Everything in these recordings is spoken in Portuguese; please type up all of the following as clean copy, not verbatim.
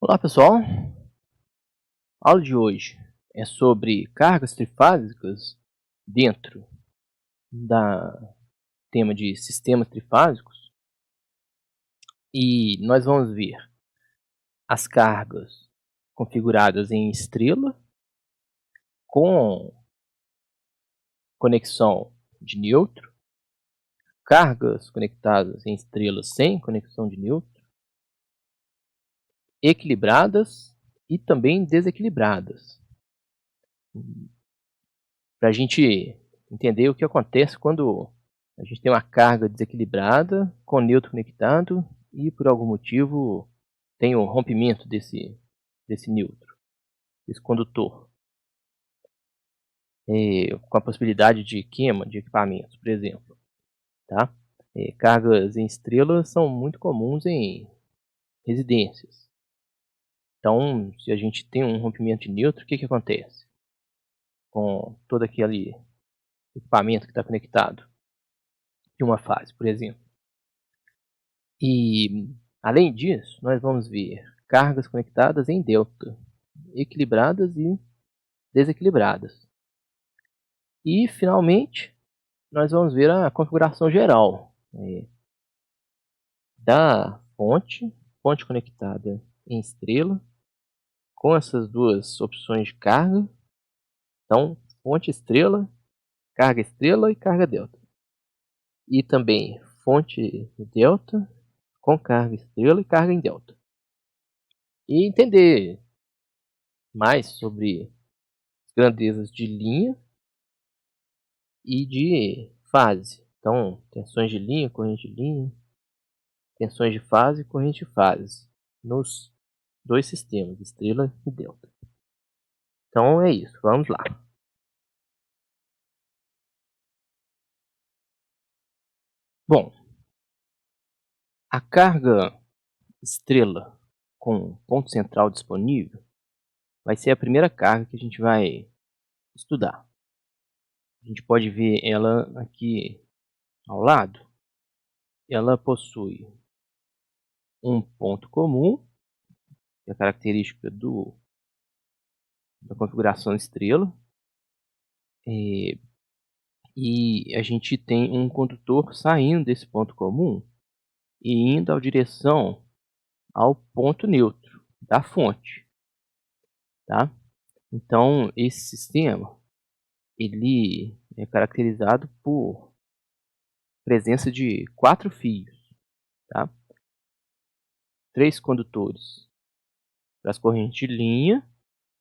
Olá pessoal, a aula de hoje é sobre cargas trifásicas dentro da tema de sistemas trifásicos e nós vamos ver as cargas configuradas em estrela com conexão de nêutron, cargas conectadas em estrelas sem conexão de nêutron, equilibradas e também desequilibradas. Para a gente entender o que acontece quando a gente tem uma carga desequilibrada com nêutron conectado e por algum motivo tem um rompimento desse nêutron, desse condutor, com a possibilidade de queima de equipamentos, por exemplo. Tá? Cargas em estrelas são muito comuns em residências. Então, se a gente tem um rompimento de nêutron, o que acontece com todo aquele equipamento que está conectado de uma fase, por exemplo? E, além disso, nós vamos ver cargas conectadas em delta, equilibradas e desequilibradas. E, finalmente, nós vamos ver a configuração geral da fonte conectada em estrela, com essas duas opções de carga. Então, fonte estrela e carga delta. E também fonte delta com carga estrela e carga em delta. E entender mais sobre grandezas de linha e de fase. Então, tensões de linha, corrente de linha, tensões de fase e corrente de fase, nos dois sistemas, estrela e delta. Então é isso, vamos lá. Bom, a carga estrela com ponto central disponível vai ser a primeira carga que a gente vai estudar. A gente pode ver ela aqui ao lado. Ela possui um ponto comum, que é a característica da configuração estrela, e a gente tem um condutor saindo desse ponto comum e indo em direção ao ponto neutro da fonte, tá? Então esse sistema ele é caracterizado por presença de 4 fios, tá? 3 condutores para as correntes de linha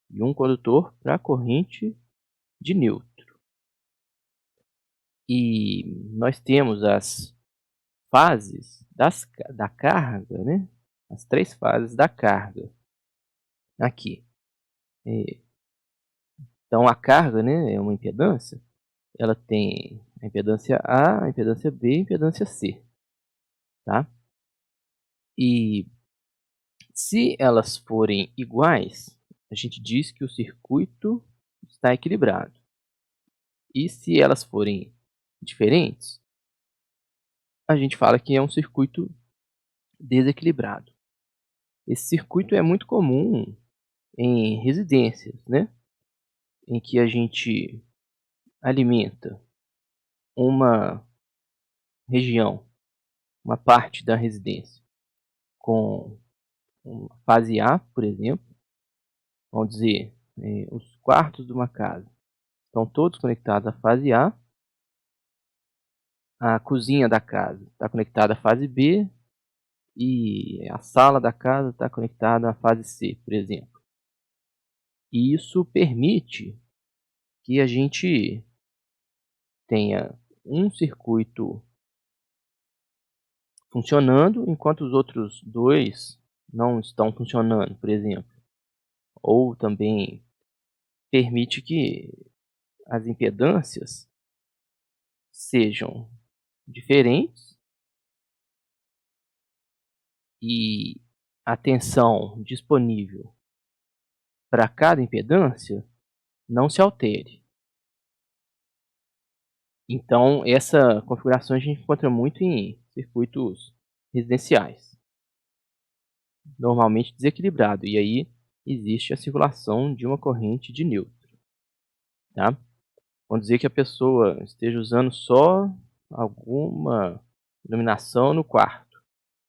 e um condutor para a corrente de nêutron. E nós temos as fases da carga, né? As 3 fases da carga aqui. Então a carga, né, é uma impedância. Ela tem a impedância A, a impedância B e a impedância C. Tá? E se elas forem iguais, a gente diz que o circuito está equilibrado. E se elas forem diferentes, a gente fala que é um circuito desequilibrado. Esse circuito é muito comum em residências, né? Em que a gente alimenta uma região, uma parte da residência com uma fase A, por exemplo. Vamos dizer, os quartos de uma casa estão todos conectados à fase A cozinha da casa está conectada à fase B e a sala da casa está conectada à fase C, por exemplo. E isso permite que a gente tenha um circuito funcionando enquanto os outros dois não estão funcionando, por exemplo. Ou também permite que as impedâncias sejam diferentes e a tensão disponível para cada impedância não se altere. Então, essa configuração a gente encontra muito em circuitos residenciais. normalmente desequilibrado, e aí existe a circulação de uma corrente de neutro, tá? Vamos dizer que a pessoa esteja usando só alguma iluminação no quarto.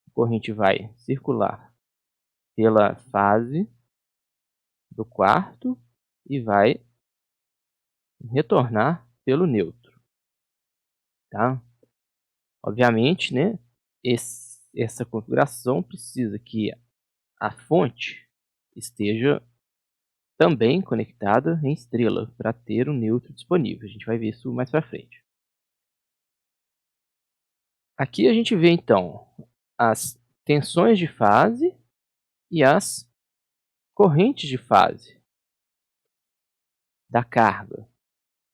A corrente vai circular pela fase do quarto e vai retornar pelo neutro, tá? Obviamente, né, essa configuração precisa que a fonte esteja também conectada em estrela para ter o neutro disponível. A gente vai ver isso mais para frente. Aqui a gente vê então as tensões de fase e as correntes de fase da carga,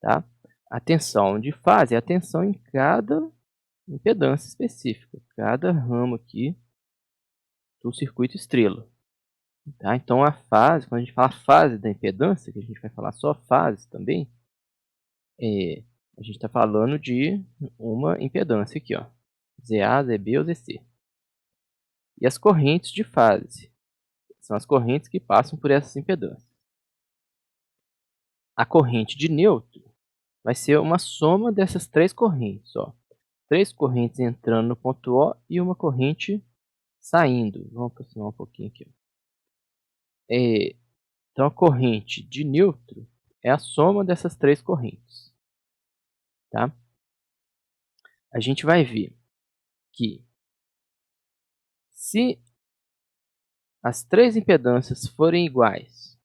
tá? A tensão de fase é a tensão em cada impedância específica, cada ramo aqui do circuito estrela, tá? Então a fase, quando a gente fala fase da impedância, que a gente vai falar só fase também, a gente está falando de uma impedância aqui, ó, ZA, ZB ou ZC. E as correntes de fase são as correntes que passam por essas impedâncias. A corrente de neutro vai ser uma soma dessas três correntes, ó. Três correntes entrando no ponto O e uma corrente saindo. Vamos aproximar um pouquinho aqui. Então a corrente de neutro é a soma dessas três correntes, tá? A gente vai ver que se as três impedâncias forem iguais,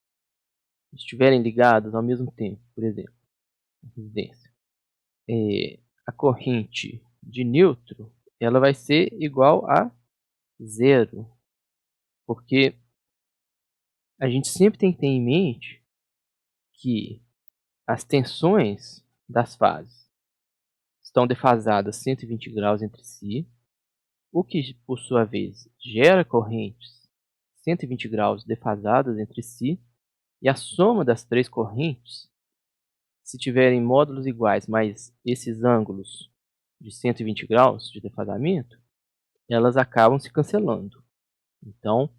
estiverem ligadas ao mesmo tempo, por exemplo, resistência, a corrente de neutro ela vai ser igual a zero, porque a gente sempre tem que ter em mente que as tensões das fases estão defasadas 120 graus entre si, o que, por sua vez, gera correntes 120 graus defasadas entre si, e a soma das três correntes, se tiverem módulos iguais, mas esses ângulos de 120 graus de defasamento, elas acabam se cancelando. Então,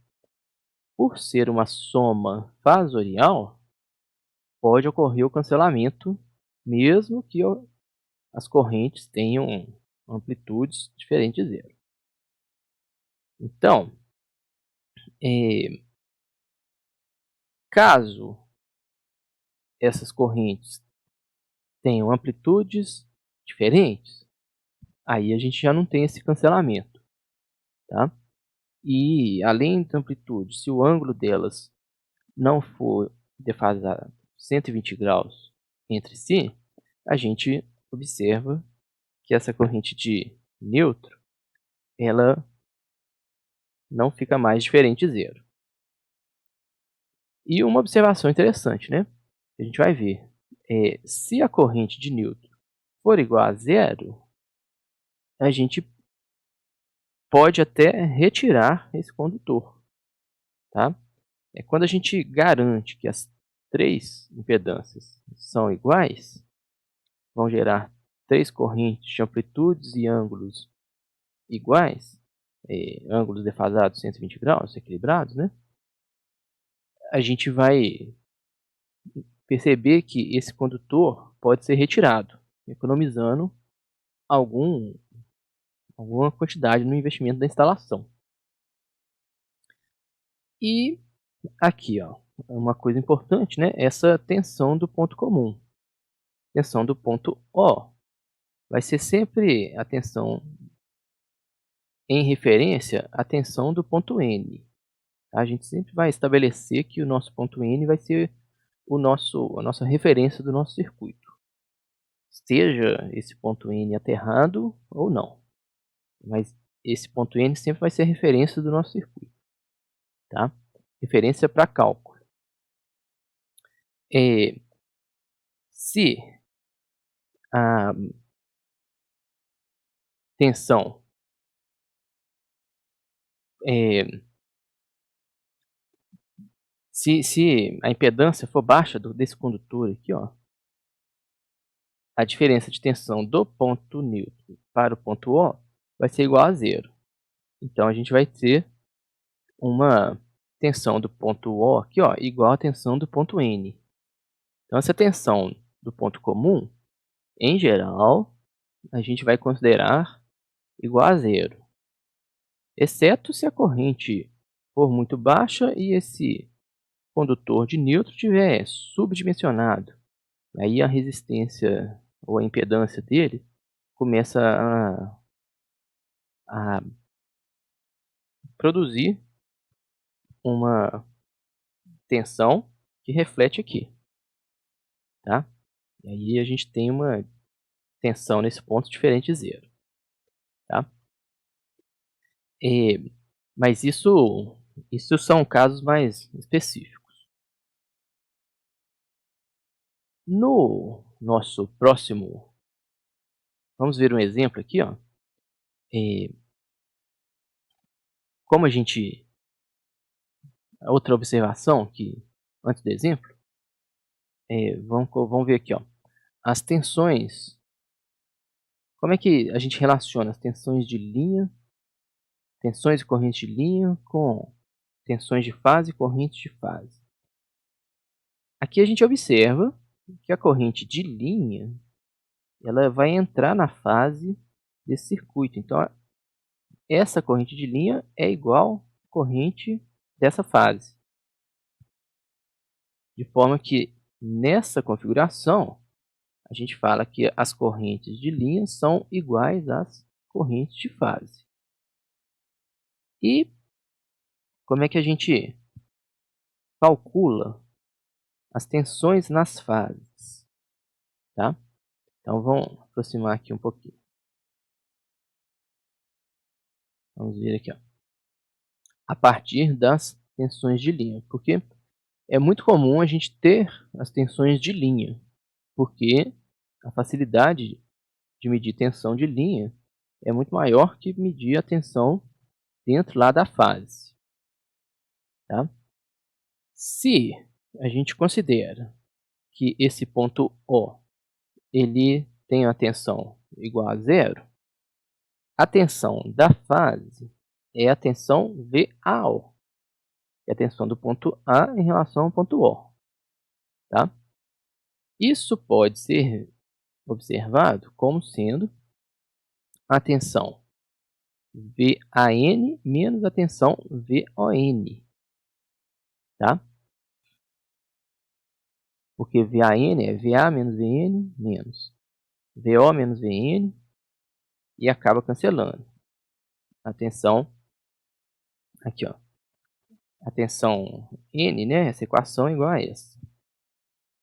por ser uma soma fasorial, pode ocorrer o cancelamento, mesmo que as correntes tenham amplitudes diferentes de zero. Então, caso essas correntes tenham amplitudes diferentes, aí a gente já não tem esse cancelamento, tá? E além da amplitude, se o ângulo delas não for defasado 120 graus entre si, a gente observa que essa corrente de neutro, ela não fica mais diferente de zero. E uma observação interessante, né? A gente vai ver, se a corrente de neutro for igual a zero, a gente pode até retirar esse condutor, tá? Quando a gente garante que as três impedâncias são iguais, vão gerar três correntes de amplitudes e ângulos iguais, ângulos defasados 120 graus, equilibrados, né? A gente vai perceber que esse condutor pode ser retirado, economizando alguma quantidade no investimento da instalação. E aqui, ó, uma coisa importante, né? Essa tensão do ponto comum. Tensão do ponto O vai ser sempre a tensão em referência à tensão do ponto N. A gente sempre vai estabelecer que o nosso ponto N vai ser a nossa referência do nosso circuito. Seja esse ponto N aterrado ou não. Mas esse ponto N sempre vai ser a referência do nosso circuito, tá? Referência para cálculo. Se a tensão se a impedância for baixa desse condutor aqui, ó, a diferença de tensão do ponto neutro para o ponto O vai ser igual a zero. Então a gente vai ter uma tensão do ponto O aqui, ó, igual à tensão do ponto N. Então, essa tensão do ponto comum, em geral, a gente vai considerar igual a zero, exceto se a corrente for muito baixa e esse condutor de neutro estiver subdimensionado. Aí a resistência ou a impedância dele começa a produzir uma tensão que reflete aqui, tá? E aí a gente tem uma tensão nesse ponto diferente de zero, tá? Mas isso são casos mais específicos. No nosso próximo, vamos ver um exemplo aqui, ó. Como a gente, outra observação que antes do exemplo, vamos ver aqui, ó, as tensões. Como é que a gente relaciona as tensões de linha, tensões e correntes de linha com tensões de fase e correntes de fase? Aqui a gente observa que a corrente de linha ela vai entrar na fase desse circuito. Então, essa corrente de linha é igual à corrente dessa fase. De forma que, nessa configuração, a gente fala que as correntes de linha são iguais às correntes de fase. E como é que a gente calcula as tensões nas fases? Tá? Então, vamos aproximar aqui um pouquinho. Vamos ver aqui, ó. A partir das tensões de linha, porque é muito comum a gente ter as tensões de linha, porque a facilidade de medir tensão de linha é muito maior que medir a tensão dentro lá da fase. Tá? Se a gente considera que esse ponto O ele tem a tensão igual a zero, a tensão da fase é a tensão VAO, que é a tensão do ponto A em relação ao ponto O. Tá? Isso pode ser observado como sendo a tensão VAN menos a tensão VON. Tá? Porque VAN é VA menos VN menos VO menos VN e acaba cancelando. A tensão, aqui ó, a tensão N, né, essa equação é igual a essa.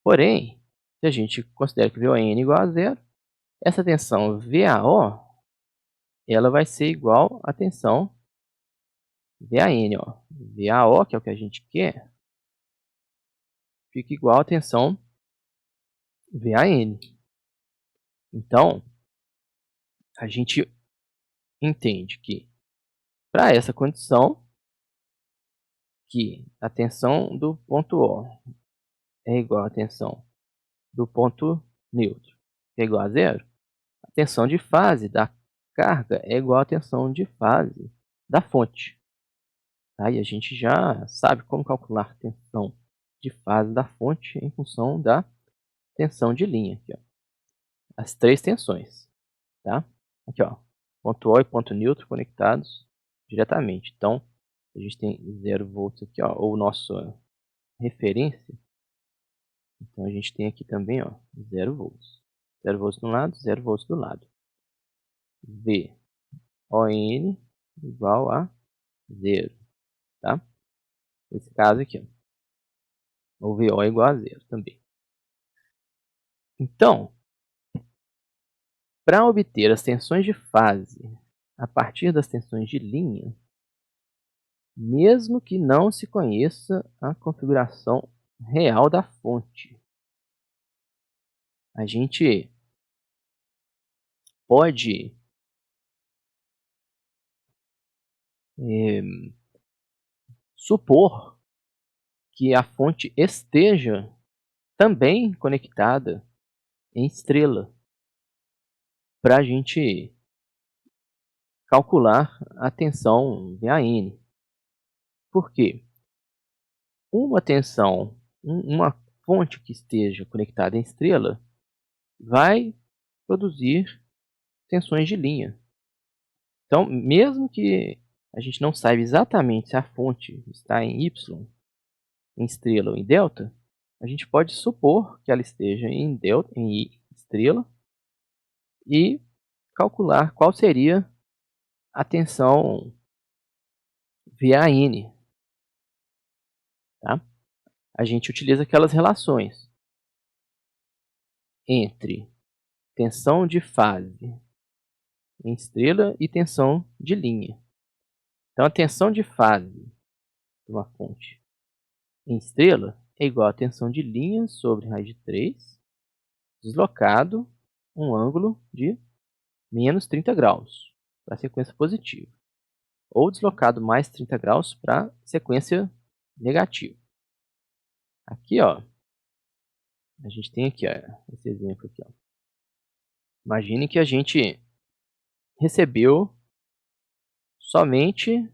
Porém, se a gente considera que VON é igual a zero, essa tensão VAO, ela vai ser igual à tensão VAN, ó. VAO, que é o que a gente quer, fica igual à tensão VAN. Então, a gente entende que para essa condição, que a tensão do ponto O é igual à tensão do ponto neutro, que é igual a zero, a tensão de fase da carga é igual à tensão de fase da fonte. Tá? E a gente já sabe como calcular a tensão de fase da fonte em função da tensão de linha. Aqui, ó. As três tensões. Tá? Aqui, ó, ponto O e ponto neutro conectados diretamente. Então, a gente tem 0 volts aqui, ó, ou nossa referência. Então, a gente tem aqui também, ó, 0 volts. 0 volts de um lado, 0 volts do lado. VON igual a 0. Tá? Nesse caso aqui, ó, o VO é igual a 0 também. Então, para obter as tensões de fase a partir das tensões de linha, mesmo que não se conheça a configuração real da fonte, a gente pode supor que a fonte esteja também conectada em estrela para a gente calcular a tensão VAN. Por quê? Uma tensão, uma fonte que esteja conectada em estrela vai produzir tensões de linha. Então, mesmo que a gente não saiba exatamente se a fonte está em Y, em estrela ou em delta, a gente pode supor que ela esteja em delta, em estrela, e calcular qual seria a tensão VAN. Tá? A gente utiliza aquelas relações entre tensão de fase em estrela e tensão de linha. Então, a tensão de fase de uma fonte em estrela é igual a tensão de linha sobre raiz de 3, deslocado um ângulo de menos 30 graus para a sequência positiva, ou deslocado mais 30 graus para a sequência negativa. Aqui, ó, a gente tem aqui, ó, esse exemplo aqui. Ó. Imagine que a gente recebeu somente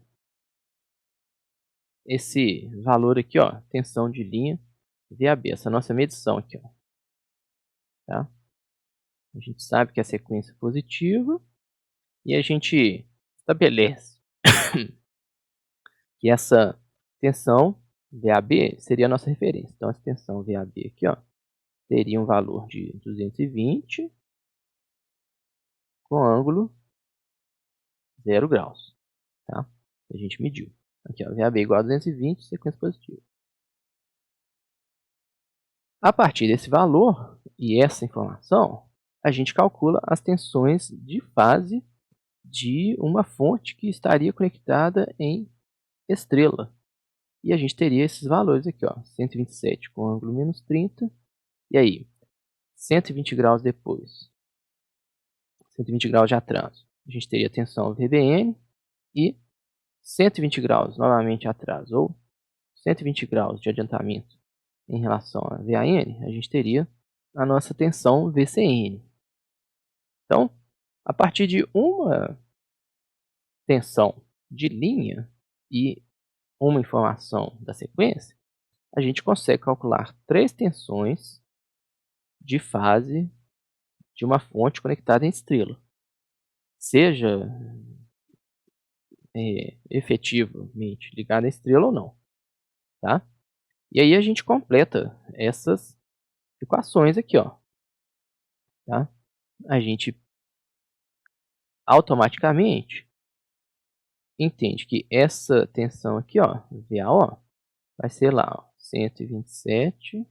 esse valor aqui, ó, tensão de linha VAB, essa nossa medição aqui, ó. Tá? A gente sabe que é a sequência positiva e a gente estabelece que essa tensão VAB seria a nossa referência. Então, essa tensão VAB aqui, ó, teria um valor de 220 com ângulo 0 graus. Tá? A gente mediu. Aqui, ó, VAB igual a 220, sequência positiva. A partir desse valor e essa informação, a gente calcula as tensões de fase de uma fonte que estaria conectada em estrela. E a gente teria esses valores aqui, ó, 127 com ângulo menos 30. E aí, 120 graus depois, 120 graus de atraso, a gente teria tensão VBN e 120 graus novamente atraso, ou 120 graus de adiantamento em relação a VAN, a gente teria a nossa tensão VCN. Então, a partir de uma tensão de linha e uma informação da sequência, a gente consegue calcular 3 tensões de fase de uma fonte conectada em estrela. Seja efetivamente ligada à estrela ou não. Tá? E aí a gente completa essas equações aqui. Ó, tá? A gente automaticamente entende que essa tensão aqui, ó, VAO, vai ser lá, ó, 127,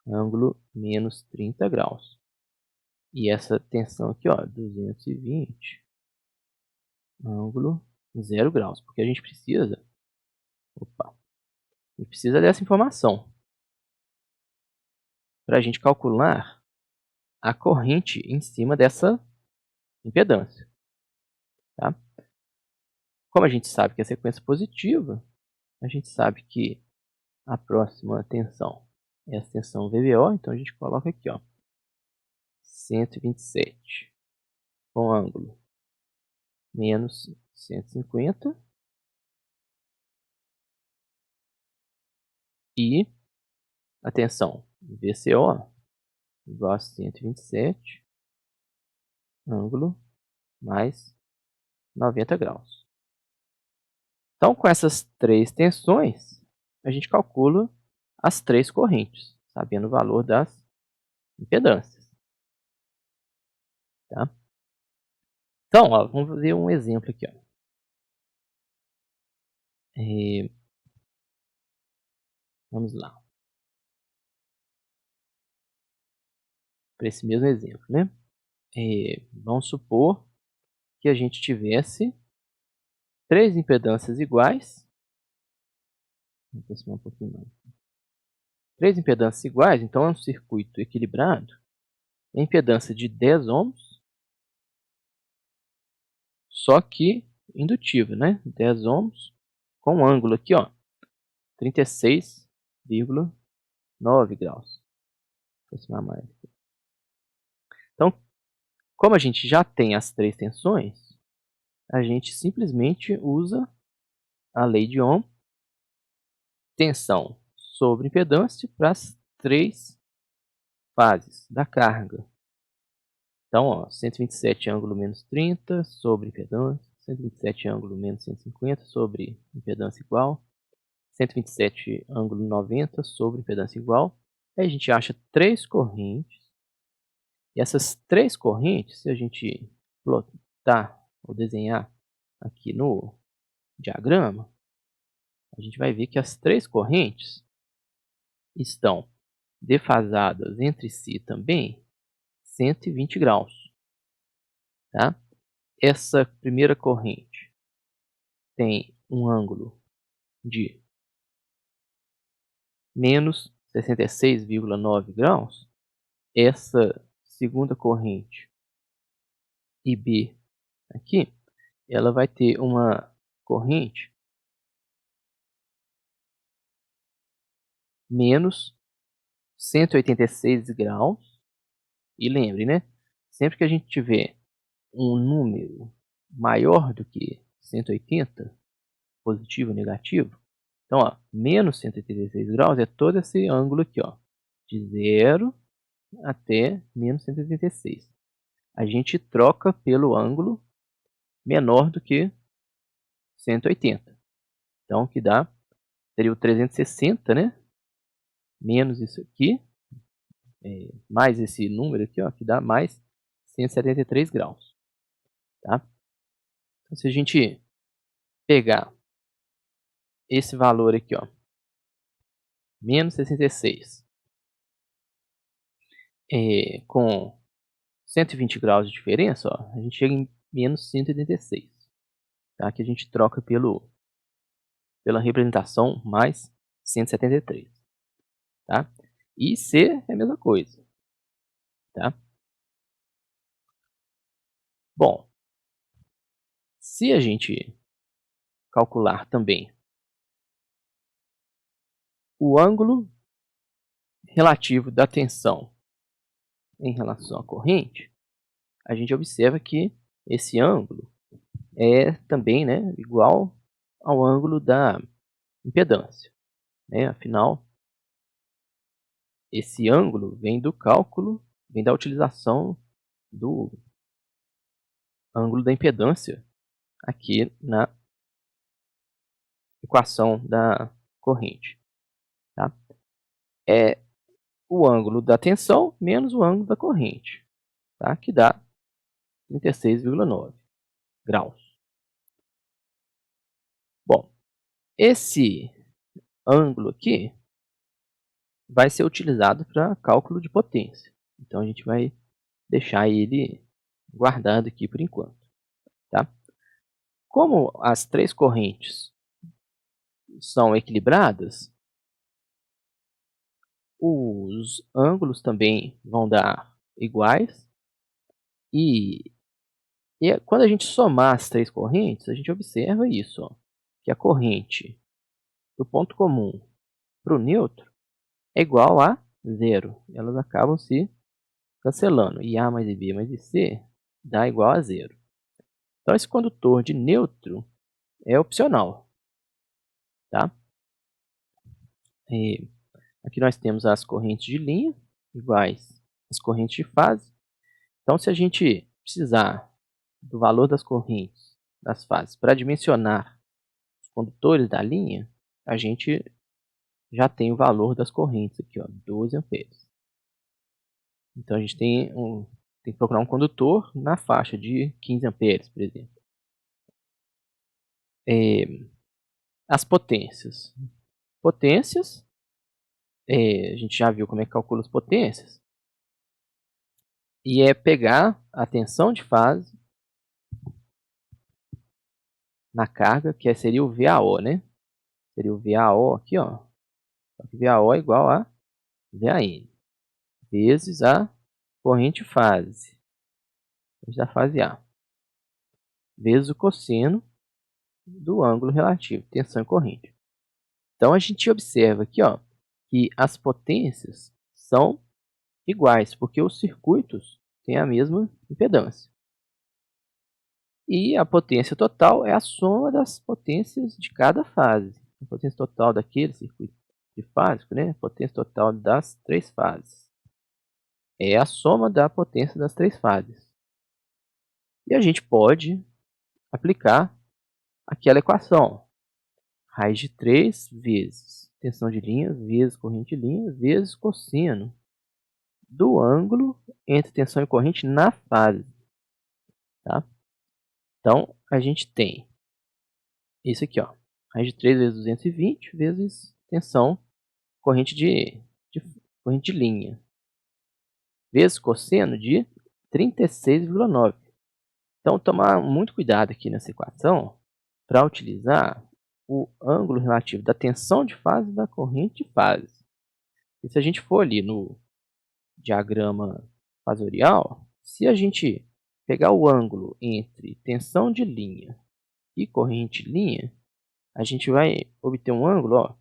ângulo menos 30 graus. E essa tensão aqui, ó, 220, ângulo 0 graus. Porque a gente precisa, a gente precisa dessa informação para a gente calcular a corrente em cima dessa impedância. Tá? Como a gente sabe que é sequência positiva, a gente sabe que a próxima tensão é a tensão VBO, então a gente coloca aqui, ó, 127 com ângulo menos 150 e a tensão VCO igual a 127 ângulo mais 90 graus. Então, com essas 3 tensões, a gente calcula as 3 correntes, sabendo o valor das impedâncias. Tá? Então, ó, vamos ver um exemplo aqui. Ó. Vamos lá. Para esse mesmo exemplo, né? Vamos supor que a gente tivesse 3 impedâncias iguais. Vou aproximar um pouquinho mais. 3 impedâncias iguais, então é um circuito equilibrado. A impedância de 10 ohms, só que indutiva, né? 10 ohms com um ângulo aqui, ó, 36,9 graus. Vou aproximar mais. Então, como a gente já tem as 3 tensões, a gente simplesmente usa a lei de Ohm tensão sobre impedância para as 3 fases da carga. Então, ó, 127 ângulo menos 30 sobre impedância, 127 ângulo menos 150 sobre impedância igual, 127 ângulo 90 sobre impedância igual. Aí a gente acha 3 correntes. E essas 3 correntes, se a gente plotar ou desenhar aqui no diagrama, a gente vai ver que as 3 correntes estão defasadas entre si também 120 graus. Tá? Essa primeira corrente tem um ângulo de menos 66,9 graus. Essa segunda corrente IB aqui, ela vai ter uma corrente menos 186 graus. E lembre, né? Sempre que a gente tiver um número maior do que 180, positivo ou negativo, então, ó, menos 186 graus é todo esse ângulo aqui, ó, de 0 até menos 186. A gente troca pelo ângulo menor do que 180. Então, o que dá seria o 360, né? Menos isso aqui, mais esse número aqui, ó, que dá mais 173 graus. Tá? Então, se a gente pegar esse valor aqui, ó, menos 66, com 120 graus de diferença, ó, a gente chega em menos 186. Tá? Que a gente troca pela representação mais 173. Tá? E C é a mesma coisa. Tá? Bom, se a gente calcular também o ângulo relativo da tensão em relação à corrente, a gente observa que esse ângulo é também, né, igual ao ângulo da impedância. Né? Afinal, esse ângulo vem do cálculo, vem da utilização do ângulo da impedância aqui na equação da corrente. Tá? É o ângulo da tensão menos o ângulo da corrente, tá? Que dá 36,9 graus. Bom, esse ângulo aqui vai ser utilizado para cálculo de potência. Então, a gente vai deixar ele guardado aqui por enquanto. Tá? Como as 3 correntes são equilibradas, os ângulos também vão dar iguais. E quando a gente somar as 3 correntes, a gente observa isso, ó, que a corrente do ponto comum para o neutro é igual a 0. Elas acabam se cancelando. E A mais IB mais IC dá igual a 0. Então, esse condutor de neutro é opcional. Tá? E aqui nós temos as correntes de linha iguais às correntes de fase. Então, se a gente precisar do valor das correntes das fases para dimensionar os condutores da linha, a gente já tem o valor das correntes aqui, ó, 12 amperes. Então, a gente tem que procurar um condutor na faixa de 15 amperes, por exemplo. As potências. Potências, a gente já viu como é que calcula as potências. E é pegar a tensão de fase na carga, que seria o VAO, né? Seria o VAO aqui, ó. VAO é igual a VAN, vezes a corrente fase, da fase A, vezes o cosseno do ângulo relativo, tensão e corrente. Então, a gente observa aqui, ó, que as potências são iguais, porque os circuitos têm a mesma impedância. E a potência total é a soma das potências de cada fase. a potência total daquele circuito trifásico, né? A potência total das 3 fases. É a soma da potência das 3 fases. E a gente pode aplicar aquela equação. Raiz de 3 vezes tensão de linha, vezes corrente de linha, vezes cosseno do ângulo entre tensão e corrente na fase. Tá? Então, a gente tem isso aqui, ó. Raiz de 3 vezes 220 vezes tensão corrente corrente de linha, vezes cosseno de 36,9. Então, tomar muito cuidado aqui nessa equação para utilizar o ângulo relativo da tensão de fase e da corrente de fase. E se a gente for ali no diagrama fasorial, se a gente pegar o ângulo entre tensão de linha e corrente de linha, a gente vai obter um ângulo, ó,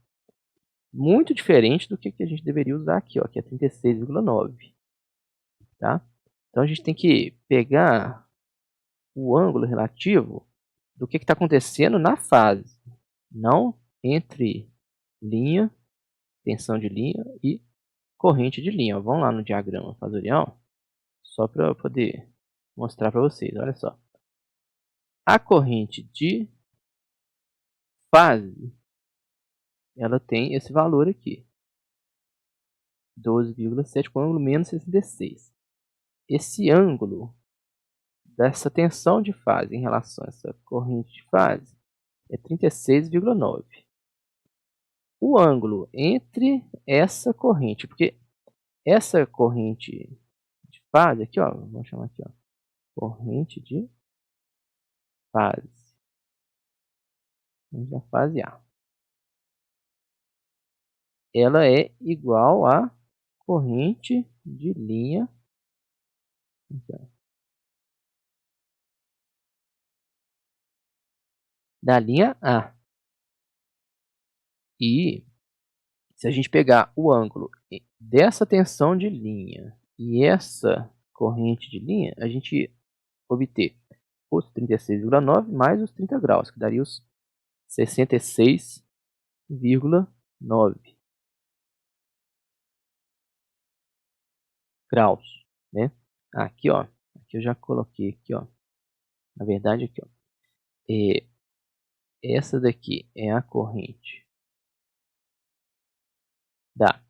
muito diferente do que a gente deveria usar aqui, ó, que é 36,9. Tá? Então a gente tem que pegar o ângulo relativo do que está acontecendo na fase, não entre linha, tensão de linha e corrente de linha. Vamos lá no diagrama fasorial, só para eu poder mostrar para vocês. Olha só. A corrente de fase, ela tem esse valor aqui, 12,7 com ângulo menos 66. Esse ângulo dessa tensão de fase em relação a essa corrente de fase é 36,9. O ângulo entre essa corrente, porque essa corrente de fase aqui, ó, vamos chamar aqui, ó, corrente de fase, da fase A, ela é igual à corrente de linha da linha A. E se a gente pegar o ângulo dessa tensão de linha e essa corrente de linha, a gente obter os 36,9 mais os 30 graus, que daria os 66,9 graus, né? Aqui, ó, aqui eu já coloquei aqui, ó. Na verdade, aqui, ó, essa daqui é a corrente da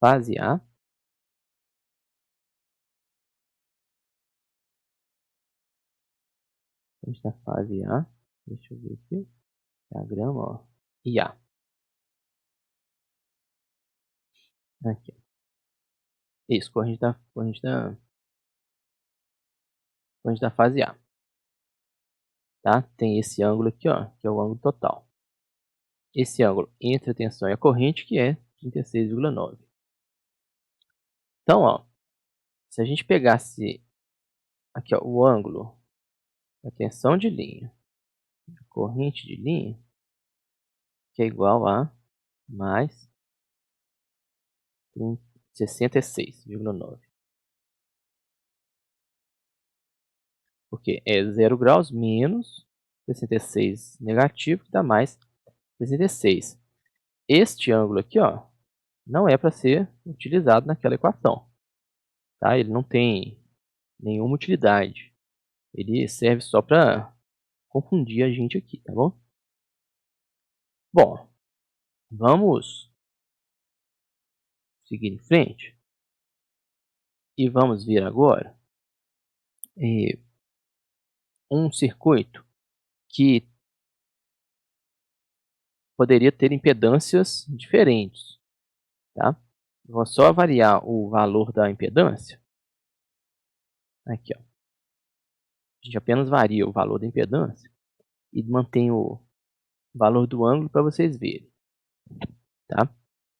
fase A. Corrente da fase A. Deixa eu ver aqui. Diagrama, ó. E A. Aqui. Isso, corrente da fase A. Tá? Tem esse ângulo aqui, ó, que é o ângulo total. Esse ângulo entre a tensão e a corrente, que é 36,9. Então, ó, se a gente pegasse aqui, ó, o ângulo da tensão de linha, da corrente de linha, que é igual a mais 66,9. Porque é 0 graus menos 66 negativo, que dá mais 66. Este ângulo aqui, ó, não é para ser utilizado naquela equação. Tá? Ele não tem nenhuma utilidade. Ele serve só para confundir a gente aqui, tá bom? Bom, vamos seguir em frente. E vamos ver agora um circuito que poderia ter impedâncias diferentes. Tá? Vou só variar o valor da impedância. Aqui, ó. A gente apenas varia o valor da impedância e mantém o valor do ângulo para vocês verem. Tá?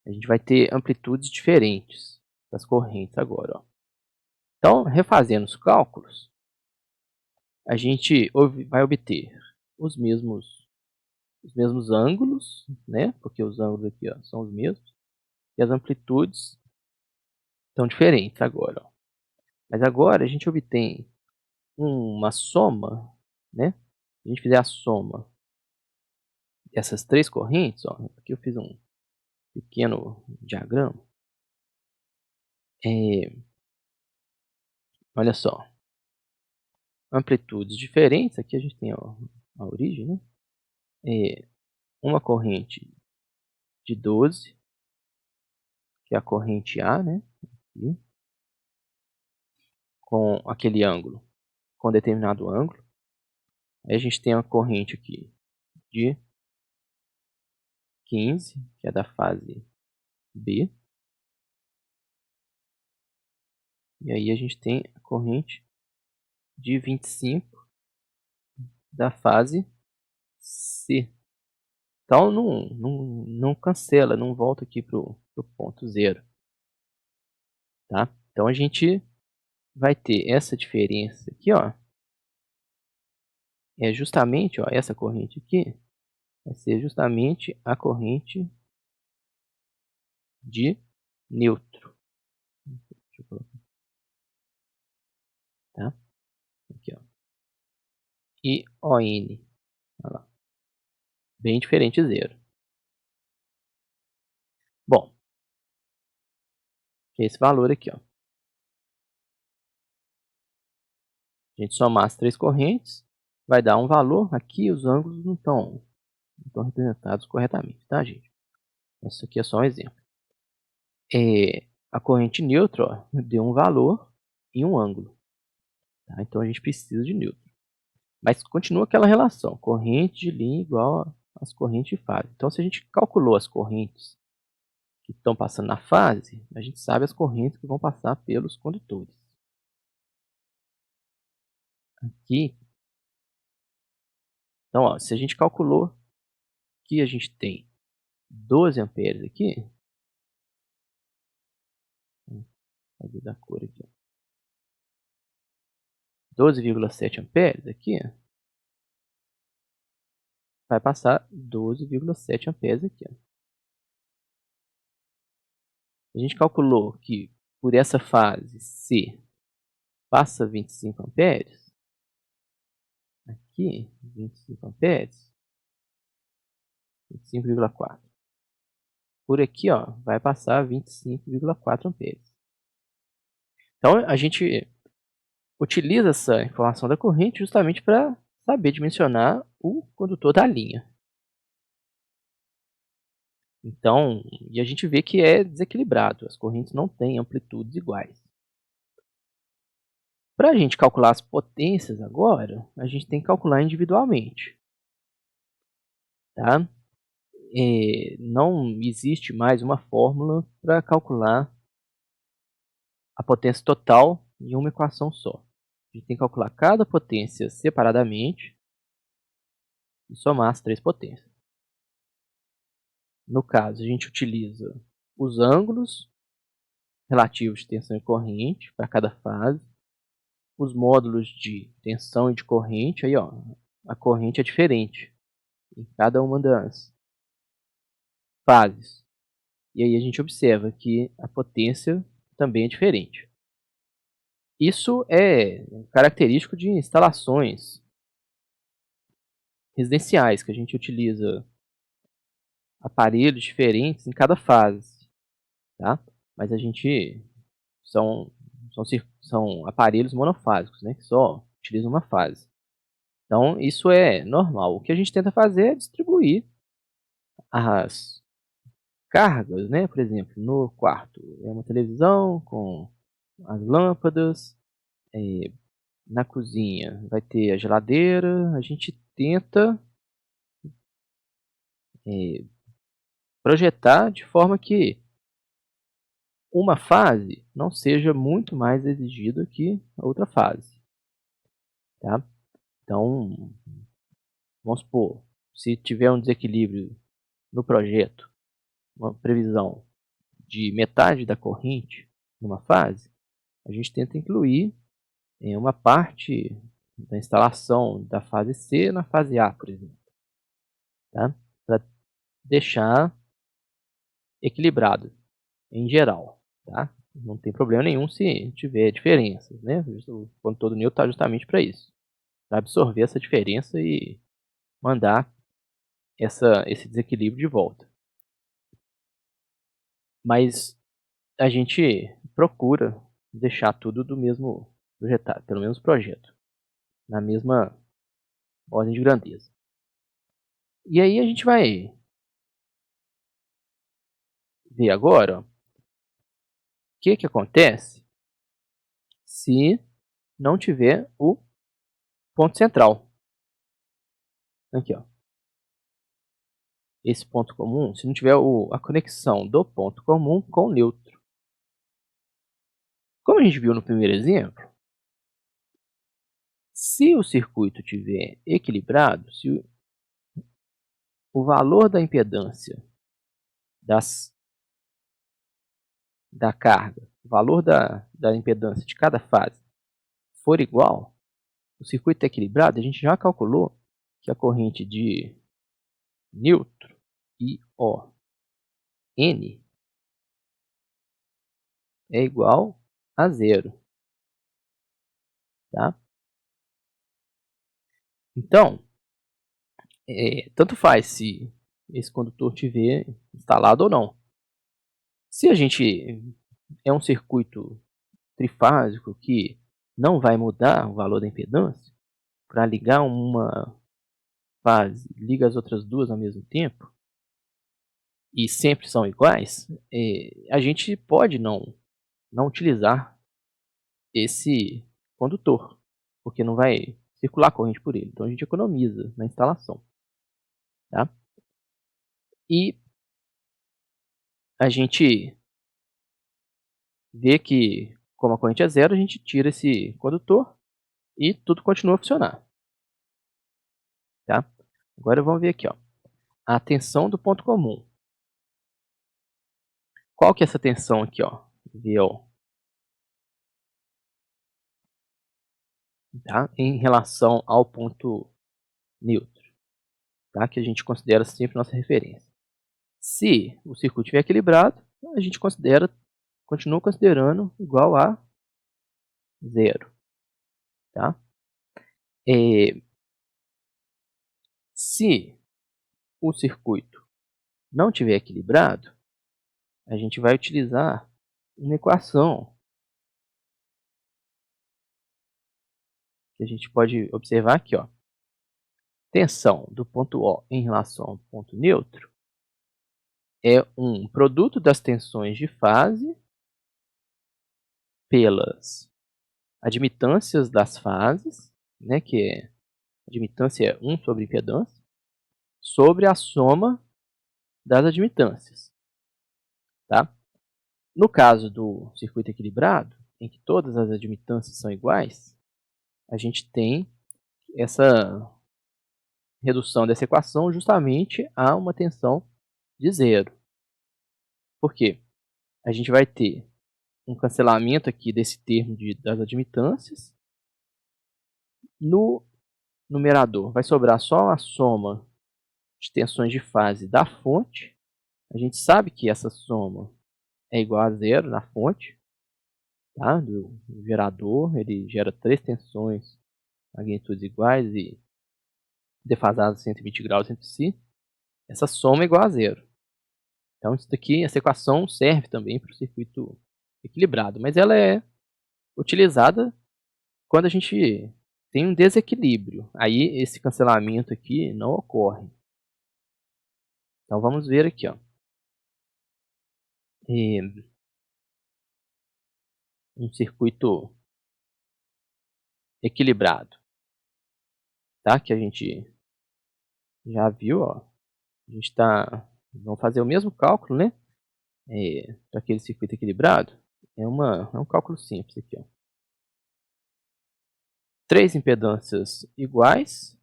A gente vai ter amplitudes diferentes das correntes agora. Ó. Então, refazendo os cálculos, a gente vai obter os mesmos ângulos, né? Porque os ângulos aqui, ó, são os mesmos. E as amplitudes estão diferentes agora. Ó. Mas agora a gente obtém uma soma, né? Se a gente fizer a soma essas 3 correntes, ó, aqui eu fiz um pequeno diagrama. Olha só, amplitudes diferentes, aqui a gente tem a origem, né? Uma corrente de 12, que é a corrente A, né? Aqui, com aquele ângulo, com determinado ângulo. Aí a gente tem a corrente aqui de 15, que é da fase B. E aí a gente tem a corrente de 25 da fase C. Então não cancela, não volta aqui para o ponto zero. Tá? Então a gente vai ter essa diferença aqui, ó. É justamente, ó, essa corrente aqui vai ser justamente a corrente de neutro. Deixa eu colocar, tá? Aqui, ó. E ON, olha lá, bem diferente de zero. Bom, esse valor aqui, ó. A gente somar as 3 correntes, vai dar um valor. Aqui os ângulos não estão representados corretamente, tá, gente? Isso aqui é só um exemplo. A corrente neutra, ó, deu um valor em um ângulo. Tá? Então a gente precisa de neutro. Mas continua aquela relação, corrente de linha igual às correntes de fase. Então se a gente calculou as correntes que estão passando na fase, a gente sabe as correntes que vão passar pelos condutores. Aqui, então, ó, se a gente calculou que a gente tem 12 amperes aqui, vou fazer da cor aqui, 12,7 amperes aqui, vai passar 12,7 amperes aqui. Ó. A gente calculou que por essa fase C passa 25 amperes, aqui 25 amperes, 25,4. Por aqui, ó, vai passar 25,4 amperes. Então a gente utiliza essa informação da corrente justamente para saber dimensionar o condutor da linha. Então, e a gente vê que é desequilibrado, as correntes não têm amplitudes iguais. Para a gente calcular as potências agora, a gente tem que calcular individualmente. Tá? Não existe mais uma fórmula para calcular a potência total em uma equação só. A gente tem que calcular cada potência separadamente e somar as 3 potências. No caso, a gente utiliza os ângulos relativos de tensão e corrente para cada fase, os módulos de tensão e de corrente, aí ó, a corrente é diferente em cada uma das fases. E aí a gente observa que a potência também é diferente. Isso é característico de instalações residenciais, que a gente utiliza aparelhos diferentes em cada fase, tá? Mas a gente são aparelhos monofásicos, né, que só utilizam uma fase. Então isso é normal. O que a gente tenta fazer é distribuir as cargas, né? Por exemplo, no quarto é uma televisão com as lâmpadas, na cozinha vai ter a geladeira. A gente tenta projetar de forma que uma fase não seja muito mais exigida que a outra fase. Tá? Então, vamos supor, se tiver um desequilíbrio no projeto, uma previsão de metade da corrente numa fase, a gente tenta incluir uma parte da instalação da fase C na fase A, por exemplo. Tá? Para deixar equilibrado em geral. Tá? Não tem problema nenhum se tiver diferenças. Né? O condutor neutro está justamente para isso. Para absorver essa diferença e mandar esse desequilíbrio de volta. Mas a gente procura deixar tudo do mesmo projetado, pelo menos projeto, na mesma ordem de grandeza. E aí a gente vai ver agora, ó, o que acontece se não tiver o ponto central. Aqui, ó. Esse ponto comum, se não tiver a conexão do ponto comum com o neutro. Como a gente viu no primeiro exemplo, se o circuito estiver equilibrado, se o valor da impedância da carga, o valor da impedância de cada fase for igual, o circuito equilibrado, a gente já calculou que a corrente de neutro, ION, é igual a zero. Tá? Então, tanto faz se esse condutor tiver instalado ou não. Se a gente é um circuito trifásico que não vai mudar o valor da impedância, para ligar uma fase, liga as outras duas ao mesmo tempo, e sempre são iguais, a gente pode não utilizar esse condutor, porque não vai circular corrente por ele. Então a gente economiza na instalação. Tá? E a gente vê que, como a corrente é zero, a gente tira esse condutor e tudo continua a funcionar. Tá? Agora vamos ver aqui, ó, a tensão do ponto comum. Qual que é essa tensão aqui, ó? VO. Tá? Em relação ao ponto neutro, tá? Que a gente considera sempre nossa referência. Se o circuito estiver equilibrado, a gente continua considerando igual a zero. Tá? Se o circuito não estiver equilibrado, a gente vai utilizar uma equação que a gente pode observar aqui, ó. Tensão do ponto O em relação ao ponto neutro é um produto das tensões de fase pelas admitâncias das fases, né, que é admitância é 1 sobre impedância, sobre a soma das admitâncias. Tá? No caso do circuito equilibrado, em que todas as admitâncias são iguais, a gente tem essa redução dessa equação justamente a uma tensão de zero. Por quê? A gente vai ter um cancelamento aqui desse termo das admitâncias. No numerador vai sobrar só a soma de tensões de fase da fonte. A gente sabe que essa soma é igual a zero na fonte. Tá? Do gerador, ele gera três tensões, magnitudes iguais e defasadas 120 graus entre si. Essa soma é igual a zero. Então, isso daqui, essa equação serve também para o circuito equilibrado, mas ela é utilizada quando a gente tem um desequilíbrio. Aí, esse cancelamento aqui não ocorre. Então, vamos ver aqui, ó. Um circuito equilibrado, tá? Que a gente já viu, ó. A gente vamos fazer o mesmo cálculo, né? Para aquele circuito equilibrado. É um cálculo simples aqui, ó. Três impedâncias iguais.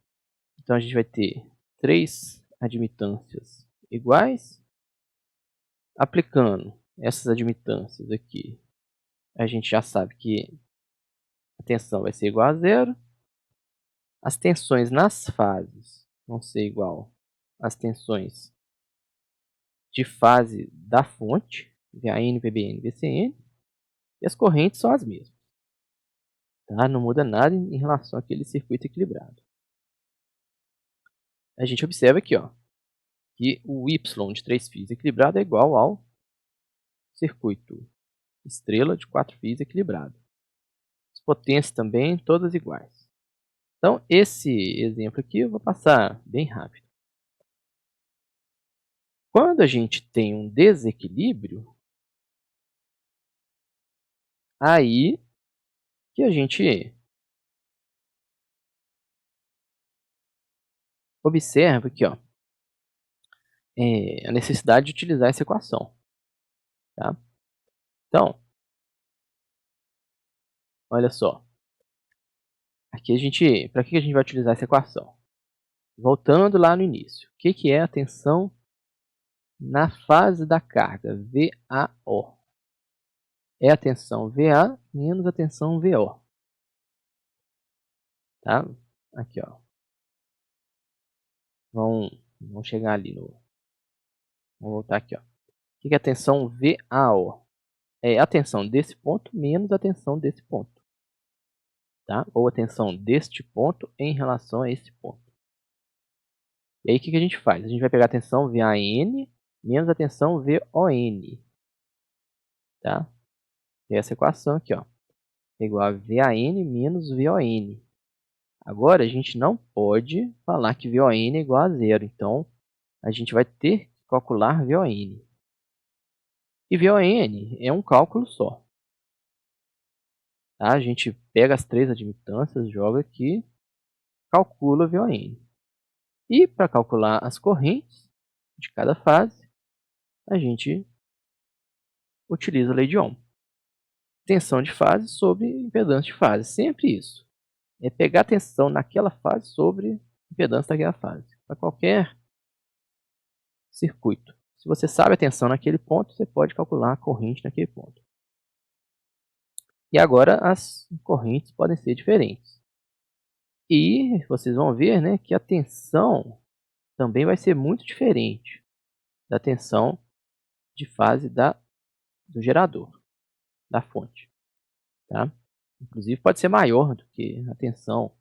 Então, a gente vai ter três admitâncias iguais. Aplicando essas admitâncias aqui, a gente já sabe que a tensão vai ser igual a zero. As tensões nas fases vão ser igual às tensões de fase da fonte, VAN, VBN, VCN. E as correntes são as mesmas. Tá? Não muda nada em relação àquele circuito equilibrado. A gente observa aqui, ó, que o Y de 3 fios equilibrado é igual ao circuito estrela de 4 fios equilibrado. As potências também todas iguais. Então, esse exemplo aqui eu vou passar bem rápido. Quando a gente tem um desequilíbrio, aí que a gente observa aqui, ó, a necessidade de utilizar essa equação. Tá? Então, olha só. Aqui para que a gente vai utilizar essa equação? Voltando lá no início. O que é a tensão na fase da carga? VAO. É a tensão VA menos a tensão VO. Tá? Aqui, ó. Vamos chegar ali no... Vamos voltar aqui, ó. O que é a tensão VAO? É a tensão desse ponto menos a tensão desse ponto. Tá? Ou a tensão deste ponto em relação a esse ponto. E aí o que a gente faz? A gente vai pegar a tensão VAN menos a tensão VON. Tá? E essa equação aqui, ó, é igual a VAN menos VON. Agora a gente não pode falar que VON é igual a zero. Então a gente vai ter que calcular VON. E VON é um cálculo só. Tá? A gente pega as 3 admitâncias, joga aqui, calcula VON. E para calcular as correntes de cada fase, a gente utiliza a lei de Ohm. Tensão de fase sobre impedância de fase. Sempre isso. É pegar a tensão naquela fase sobre a impedância daquela fase. Para qualquer circuito. Se você sabe a tensão naquele ponto, você pode calcular a corrente naquele ponto. E agora as correntes podem ser diferentes. E vocês vão ver, né, que a tensão também vai ser muito diferente da tensão de fase do gerador, da fonte. Tá? Inclusive pode ser maior do que a tensão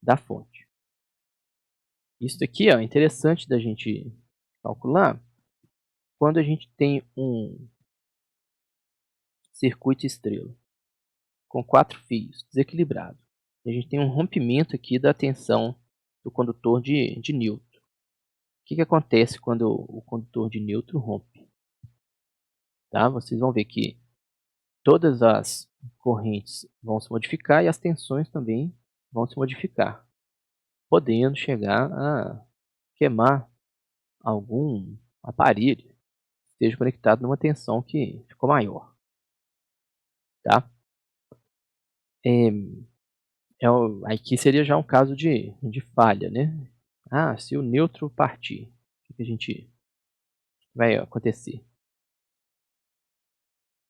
da fonte. Isso aqui ó, é interessante da gente calcular quando a gente tem um circuito estrela com 4 fios desequilibrado. A gente tem um rompimento aqui da tensão do condutor de neutro. O que acontece quando o condutor de neutro rompe? Tá? Vocês vão ver que todas as correntes vão se modificar e as tensões também vão se modificar, podendo chegar a queimar algum aparelho que esteja conectado numa tensão que ficou maior. Tá? Aqui seria já um caso de falha, né? Se o neutro partir, o que a gente vai acontecer?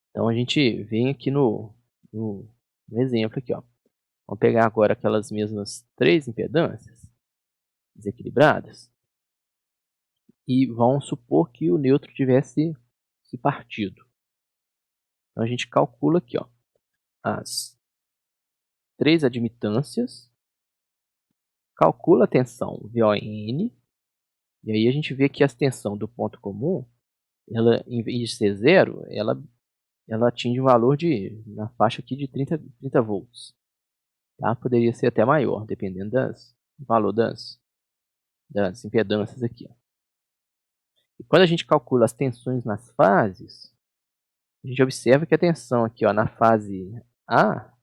Então a gente vem aqui no exemplo aqui, ó. Vamos pegar agora aquelas mesmas 3 impedâncias desequilibradas e vamos supor que o neutro tivesse se partido. Então a gente calcula aqui, ó, as 3 admitâncias, calcula a tensão VON, e aí a gente vê que a tensão do ponto comum, ela, em vez de ser zero, ela atinge um valor na faixa aqui de 30 volts. Tá? Poderia ser até maior, dependendo do valor das impedâncias aqui. Ó. E quando a gente calcula as tensões nas fases, a gente observa que a tensão aqui ó, na fase A,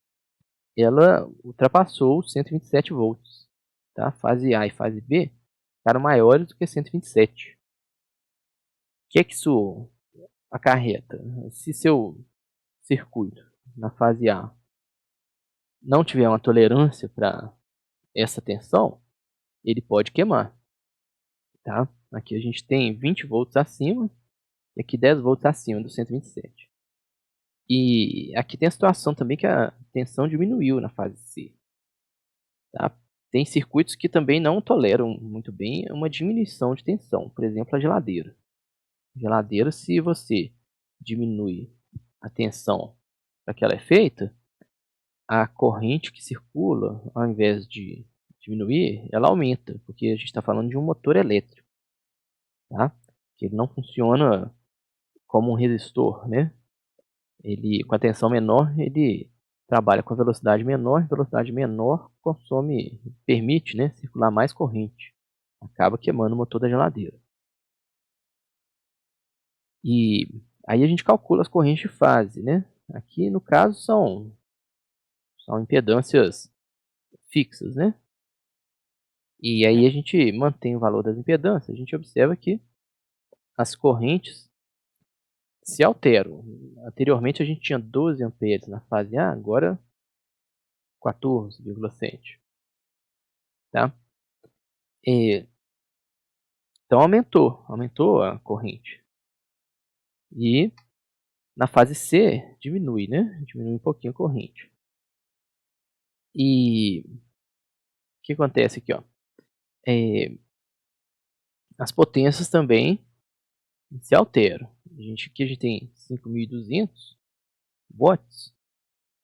ela ultrapassou os 127 volts. Tá? Fase A e fase B ficaram maiores do que 127. O que é que isso acarreta? Se seu circuito na fase A não tiver uma tolerância para essa tensão, ele pode queimar. Tá? Aqui a gente tem 20 volts acima e aqui 10 volts acima do 127. E aqui tem a situação também que a tensão diminuiu na fase C. Tá? Tem circuitos que também não toleram muito bem uma diminuição de tensão. Por exemplo, a geladeira. A geladeira, se você diminui a tensão para que ela é feita, a corrente que circula, ao invés de diminuir, ela aumenta, porque a gente está falando de um motor elétrico. tá? Que ele não funciona como um resistor, né? Ele, com a tensão menor, ele trabalha com a velocidade menor consome, permite, né, circular mais corrente. Acaba queimando o motor da geladeira. E aí a gente calcula as correntes de fase, né? Aqui no caso são impedâncias fixas, né? E aí a gente mantém o valor das impedâncias, a gente observa que as correntes se alteram. Anteriormente a gente tinha 12 amperes na fase A, agora 14,7, tá? E, então aumentou a corrente. E na fase C diminui, né? Diminui um pouquinho a corrente. E o que acontece aqui, ó? As potências também se alteram. Aqui a gente tem 5.200 watts.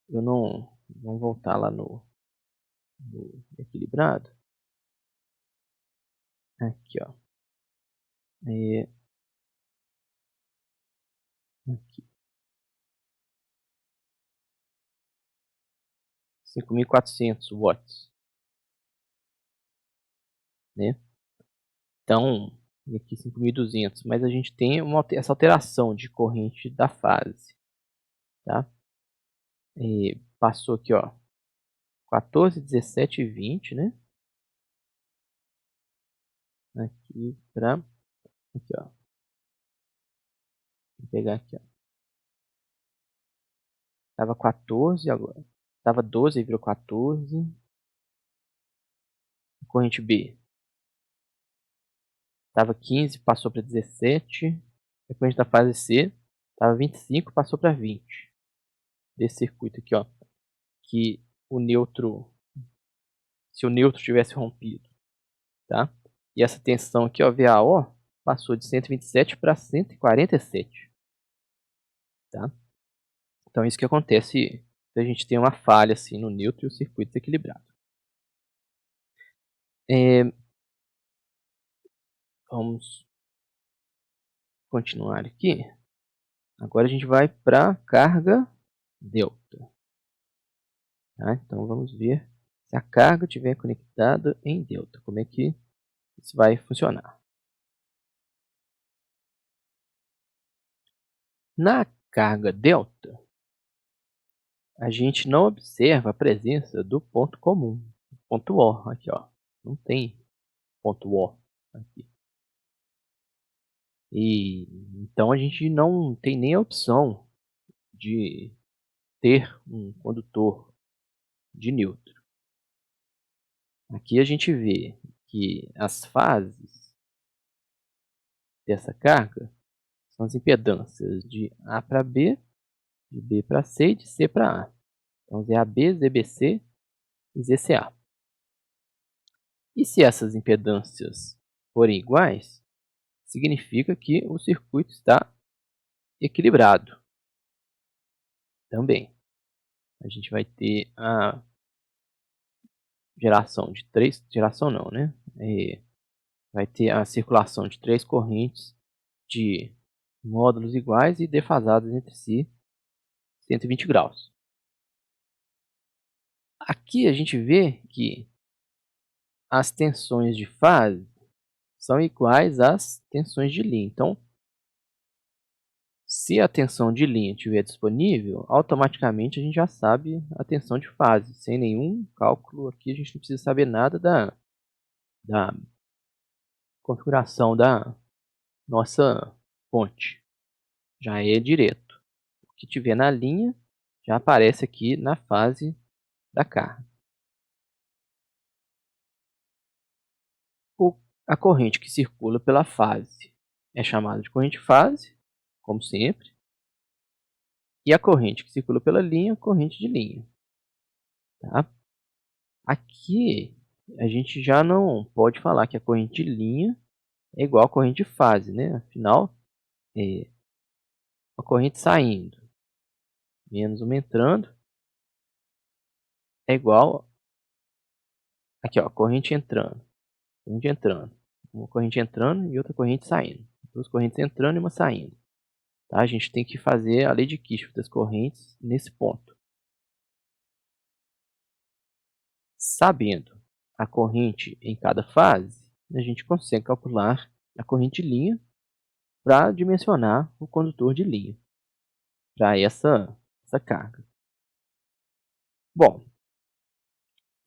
Eu não vamos voltar lá no equilibrado. Aqui, ó. Aqui. 5.400 watts, né? Então, aqui 5.200, mas a gente tem essa alteração de corrente da fase, tá? Passou aqui, ó, 14, 17 e 20, né? Aqui para aqui, ó. Vou pegar aqui, ó. Tava 14 agora. Tava 12 e virou 14. Corrente B. Tava 15, passou para 17. A corrente da fase C tava 25, passou para 20. Desse circuito aqui, ó, que o neutro, se o neutro tivesse rompido, tá? E essa tensão aqui, ó, VAO, passou de 127 para 147, tá? Então isso que acontece se a gente tem uma falha assim no neutro e o circuito desequilibrado. Vamos continuar aqui. Agora a gente vai para carga delta. Tá? Então vamos ver se a carga estiver conectada em delta. Como é que isso vai funcionar? Na carga delta, a gente não observa a presença do ponto comum, ponto O, aqui, ó. Não tem ponto O aqui. E então a gente não tem nem a opção de ter um condutor de neutro. Aqui a gente vê que as fases dessa carga são as impedâncias de A para B, de B para C e de C para A. Então ZAB, ZBC e ZCA. E se essas impedâncias forem iguais, significa que o circuito está equilibrado. Também a gente vai ter a geração de três, geração não, né? Vai ter a circulação de três correntes de módulos iguais e defasados entre si 120 graus. Aqui a gente vê que as tensões de fase são iguais às tensões de linha. Então, se a tensão de linha estiver disponível, automaticamente a gente já sabe a tensão de fase. Sem nenhum cálculo aqui, a gente não precisa saber nada da configuração da nossa fonte. Já é direto. O que tiver na linha já aparece aqui na fase da carga. A corrente que circula pela fase é chamada de corrente fase, como sempre. E a corrente que circula pela linha, corrente de linha. Tá? Aqui a gente já não pode falar que a corrente de linha é igual a corrente de fase, né? Afinal, a corrente saindo menos uma entrando é igual aqui, ó, corrente entrando, uma corrente entrando e outra corrente saindo. 2 correntes entrando e uma saindo. Tá? A gente tem que fazer a lei de Kirchhoff das correntes nesse ponto. Sabendo a corrente em cada fase, a gente consegue calcular a corrente de linha para dimensionar o condutor de linha para essa carga. Bom,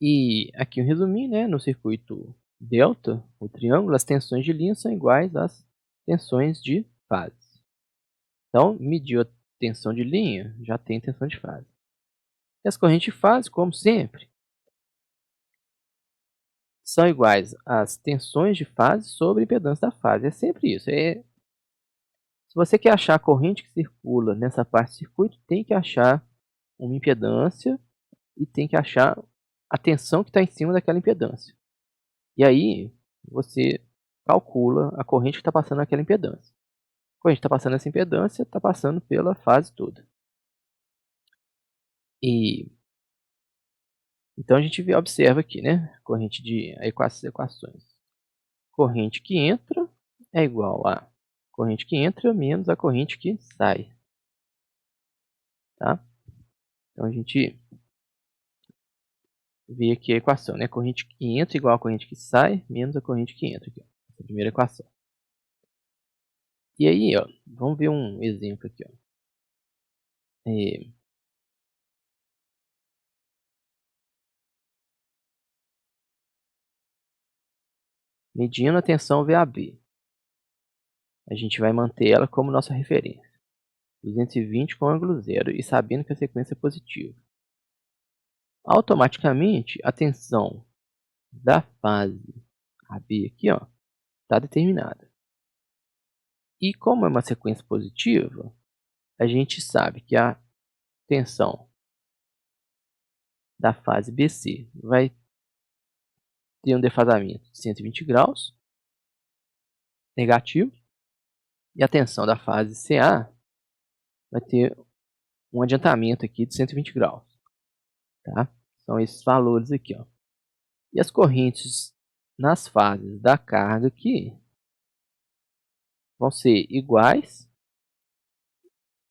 e aqui um resuminho, né? No circuito delta, o triângulo, as tensões de linha são iguais às tensões de fase. Então, mediu a tensão de linha, já tem tensão de fase. E as correntes de fase, como sempre, são iguais às tensões de fase sobre a impedância da fase. É sempre isso. Se você quer achar a corrente que circula nessa parte do circuito, tem que achar uma impedância e tem que achar a tensão que está em cima daquela impedância. E aí, você calcula a corrente que está passando naquela impedância. A corrente está passando nessa impedância, está passando pela fase toda. E então a gente observa aqui, né? Corrente de equações. Corrente que entra é igual a corrente que entra menos a corrente que sai. Tá? Então a gente vê aqui a equação, né? Corrente que entra igual a corrente que sai menos a corrente que entra. Aqui, ó. Essa é a primeira equação. E aí, ó, vamos ver um exemplo aqui. Ó. Medindo a tensão VAB. A gente vai manter ela como nossa referência. 220 com ângulo zero e sabendo que a sequência é positiva. Automaticamente, a tensão da fase AB aqui está determinada. E como é uma sequência positiva, a gente sabe que a tensão da fase BC vai ter um defasamento de 120 graus negativo e a tensão da fase CA vai ter um adiantamento aqui de 120 graus. Tá? São esses valores aqui. Ó. E as correntes nas fases da carga aqui vão ser iguais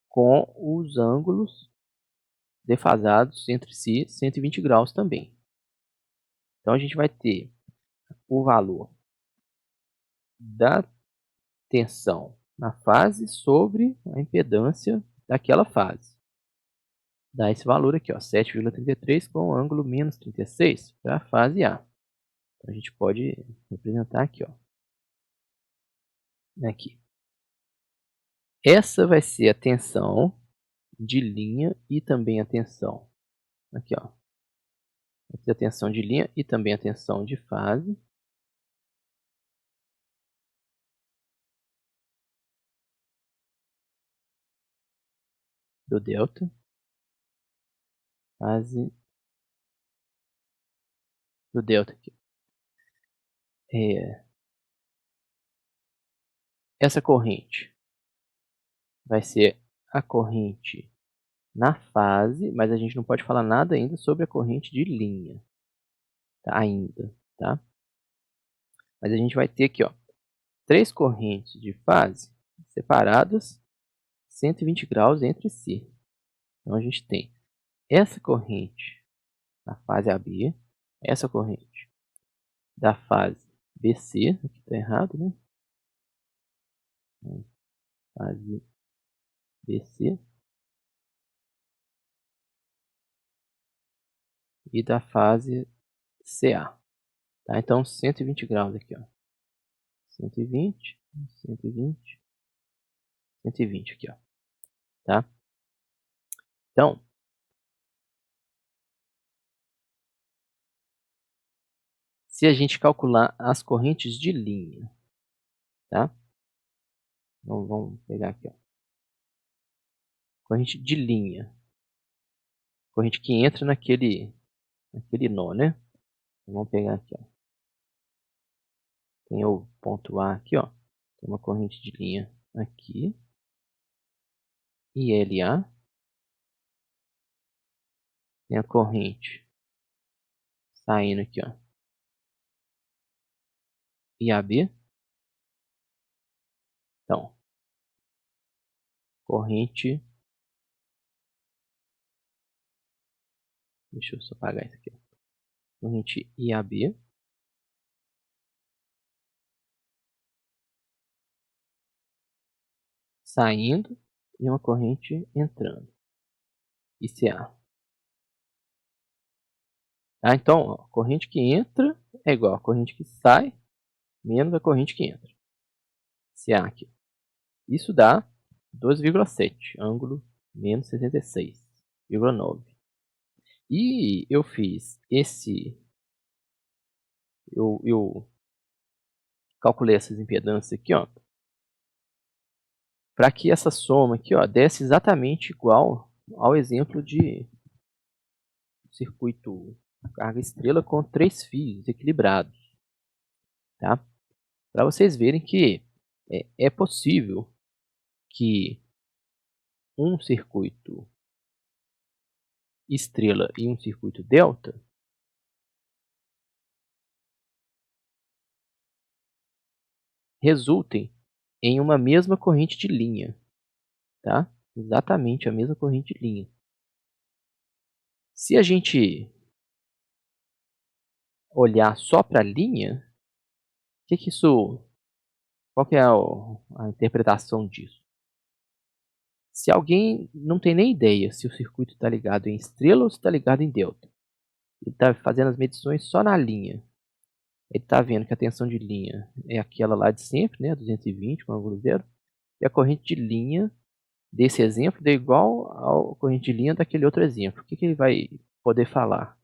com os ângulos defasados entre si 120 graus também. Então a gente vai ter o valor da tensão na fase sobre a impedância daquela fase. Dá esse valor aqui, 7,33 com o ângulo menos 36 para a fase A. Então a gente pode representar aqui. Aqui. Essa vai ser a tensão de linha e também a tensão. Aqui, ó. Vai ser a tensão de linha e também a tensão de fase. Do delta. Fase do delta aqui. Essa corrente vai ser a corrente na fase, mas a gente não pode falar nada ainda sobre a corrente de linha. Tá? Ainda, tá? Mas a gente vai ter aqui, 3 correntes de fase separadas 120 graus entre si. Então a gente tem essa corrente na fase AB, essa corrente da fase BC, aqui está errado, né? Fase BC e da fase CA. Tá? Então 120 graus aqui, 120, 120, 120 aqui, tá? Então, se a gente calcular as correntes de linha, tá? Então, vamos pegar aqui, corrente de linha. Corrente que entra naquele nó, né? Então, vamos pegar aqui, Tem o ponto A aqui, Tem uma corrente de linha aqui. ILA. Tem a corrente saindo aqui, IAB. Então, corrente, deixa eu só apagar isso aqui, ó. Corrente IAB, saindo, e uma corrente entrando, ICA. Tá? Então, ó, a corrente que entra é igual a corrente que sai, menos a corrente que entra. ICA aqui. Isso dá 12,7, ângulo menos 66,9. E eu fiz esse... Eu calculei essas impedâncias aqui, ó, para que essa soma aqui, ó, desse exatamente igual ao exemplo de circuito carga estrela com 3 fios equilibrados, tá? Para vocês verem que é possível que um circuito estrela e um circuito delta resultem em uma mesma corrente de linha, tá? Exatamente a mesma corrente de linha. Se a gente olhar só para a linha, qual que é a interpretação disso? Se alguém não tem nem ideia se o circuito está ligado em estrela ou se está ligado em delta, ele está fazendo as medições só na linha. Ele está vendo que a tensão de linha é aquela lá de sempre, né, 220 com ângulo zero, e a corrente de linha desse exemplo é igual à corrente de linha daquele outro exemplo. O que ele vai poder falar?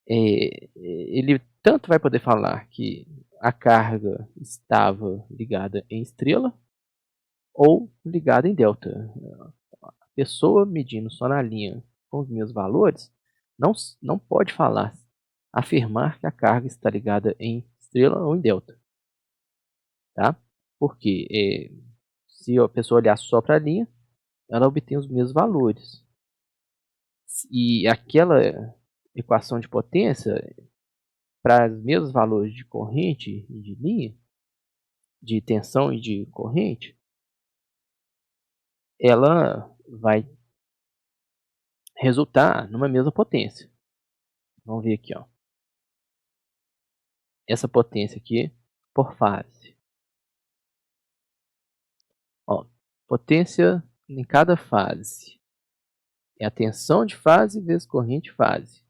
Ele tanto vai poder falar que a carga estava ligada em estrela ou ligada em delta. A pessoa medindo só na linha com os meus valores não pode afirmar que a carga está ligada em estrela ou em delta, tá? Porque se a pessoa olhar só para a linha, ela obtém os mesmos valores. E aquela equação de potência, para os mesmos valores de corrente e de linha, de tensão e de corrente, ela vai resultar numa mesma potência. Vamos ver aqui, ó. Essa potência aqui por fase. Ó, potência em cada fase é a tensão de fase vezes corrente de fase.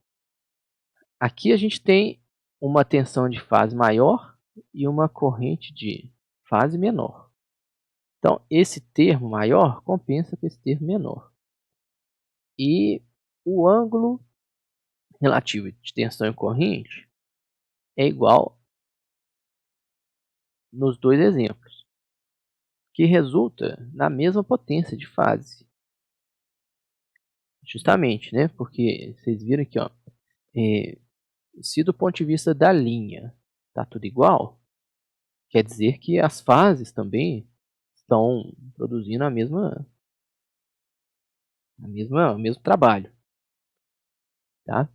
Aqui a gente tem uma tensão de fase maior e uma corrente de fase menor. Então, esse termo maior compensa com esse termo menor. E o ângulo relativo de tensão e corrente é igual nos dois exemplos, que resulta na mesma potência de fase. Justamente, né? Porque vocês viram aqui, ó, se do ponto de vista da linha está tudo igual, quer dizer que as fases também estão produzindo o mesmo trabalho, tá?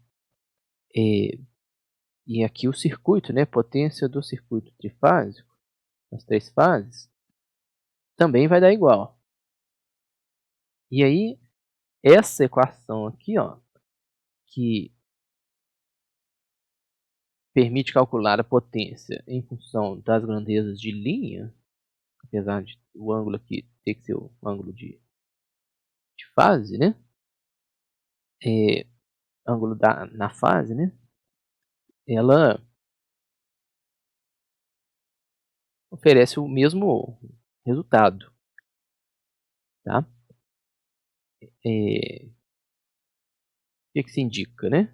E aqui o circuito, né? Potência do circuito trifásico, as 3 fases, também vai dar igual. E aí, essa equação aqui, ó, que permite calcular a potência em função das grandezas de linha, apesar de o ângulo aqui ter que ser o ângulo de fase, né? Ângulo na fase, né? Ela oferece o mesmo resultado, tá? O que se indica, né?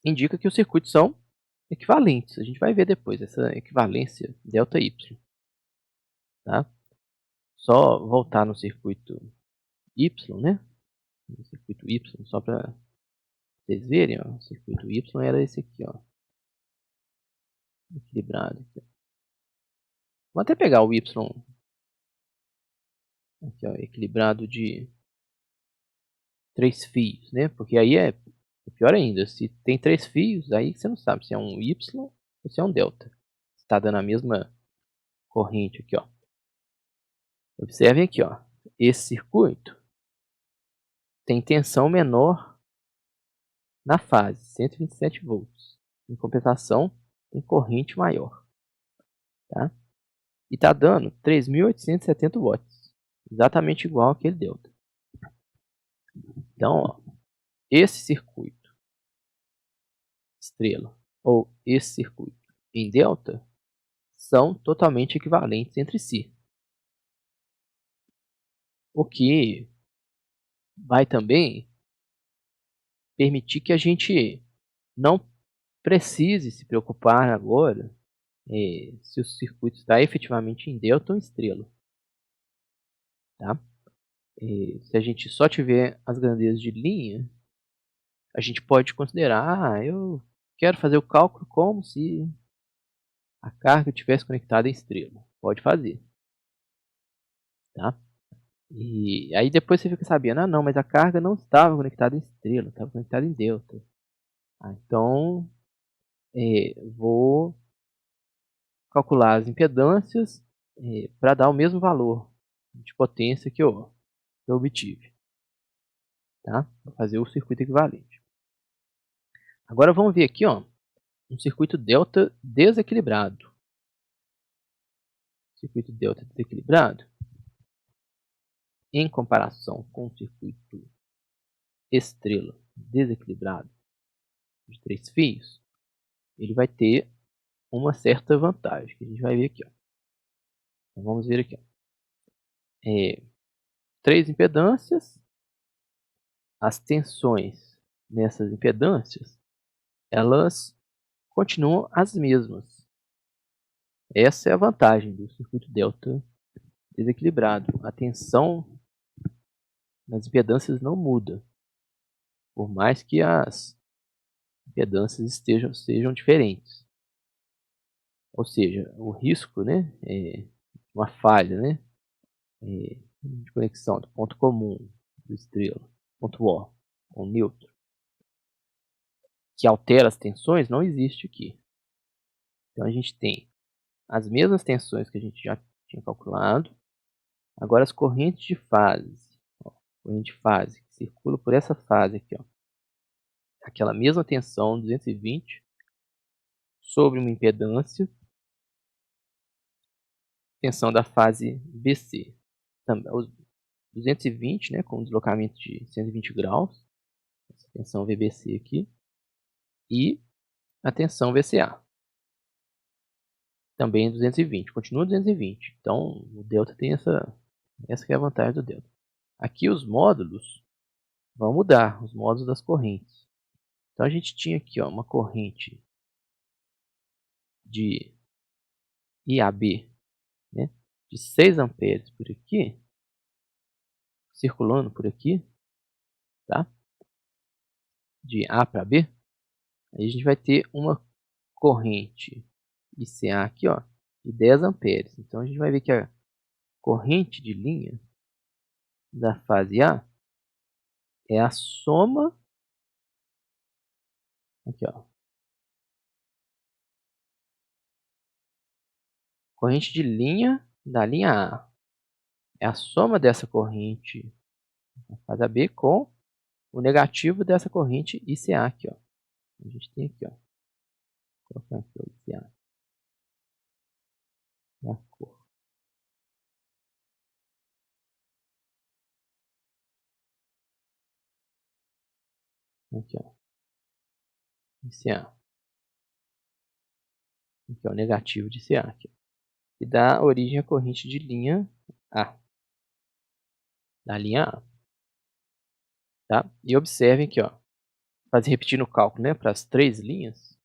Indica que os circuitos são equivalentes. A gente vai ver depois essa equivalência ΔY, tá? Só voltar no circuito Y, né? No circuito Y, só para vocês verem, ó. O circuito Y era esse aqui, ó. Equilibrado. Vou até pegar o Y aqui, ó, equilibrado de 3 fios, né? Porque aí é pior ainda. Se tem 3 fios, aí você não sabe se é um Y ou se é um delta. Está dando a mesma corrente aqui, ó. Observem aqui, ó. Esse circuito tem tensão menor na fase, 127 volts. Em compensação, tem corrente maior, tá? E está dando 3.870 watts, exatamente igual aquele delta. Então, ó, esse circuito estrela ou esse circuito em delta são totalmente equivalentes entre si. O que vai também permitir que a gente não precise se preocupar agora se o circuito está efetivamente em delta ou em estrela. Tá? Se a gente só tiver as grandezas de linha, a gente pode considerar, eu quero fazer o cálculo como se a carga estivesse conectada em estrela. Pode fazer. Tá? E aí depois você fica sabendo, não, mas a carga não estava conectada em estrela, estava conectada em delta. Então, vou calcular as impedâncias para dar o mesmo valor de potência que eu obtive. Tá? Vou fazer o circuito equivalente. Agora vamos ver aqui, ó, um circuito delta desequilibrado. Circuito delta desequilibrado, em comparação com o circuito estrela desequilibrado de 3 fios, ele vai ter uma certa vantagem, que a gente vai ver aqui. Ó. Então, vamos ver aqui. Ó. 3 impedâncias, as tensões nessas impedâncias, elas continuam as mesmas. Essa é a vantagem do circuito delta desequilibrado. A tensão nas impedâncias não muda, por mais que as impedâncias sejam diferentes. Ou seja, o risco, né, uma falha, né, de conexão do ponto comum do estrela, ponto O, com o neutro, que altera as tensões, não existe aqui. Então a gente tem as mesmas tensões que a gente já tinha calculado. Agora as correntes de fase, ó, corrente de fase que circula por essa fase aqui, ó, aquela mesma tensão 220 sobre uma impedância, tensão da fase BC, também os 220, né, com um deslocamento de 120 graus, essa tensão VBC aqui, e a tensão VCA, também 220, continua 220. Então o delta tem essa que é a vantagem do delta. Aqui os módulos vão mudar, os módulos das correntes. Então a gente tinha aqui, ó, uma corrente de IAB, né, de 6 amperes por aqui, circulando por aqui, tá? De A para B. Aí a gente vai ter uma corrente ICA aqui, ó, de 10 amperes. Então a gente vai ver que a corrente de linha da fase A é a soma aqui, ó. Corrente de linha da linha A é a soma dessa corrente da fase AB com o negativo dessa corrente ICA aqui, ó. A gente tem aqui, ó. Vou colocar aqui o ICA na cor. Aqui, ó. ICA. Aqui, ó, o negativo de ICA aqui. E dá origem à corrente de linha A. Da linha A. Tá? E observem aqui, ó. Fazer repetindo o cálculo, né? Para as 3 linhas,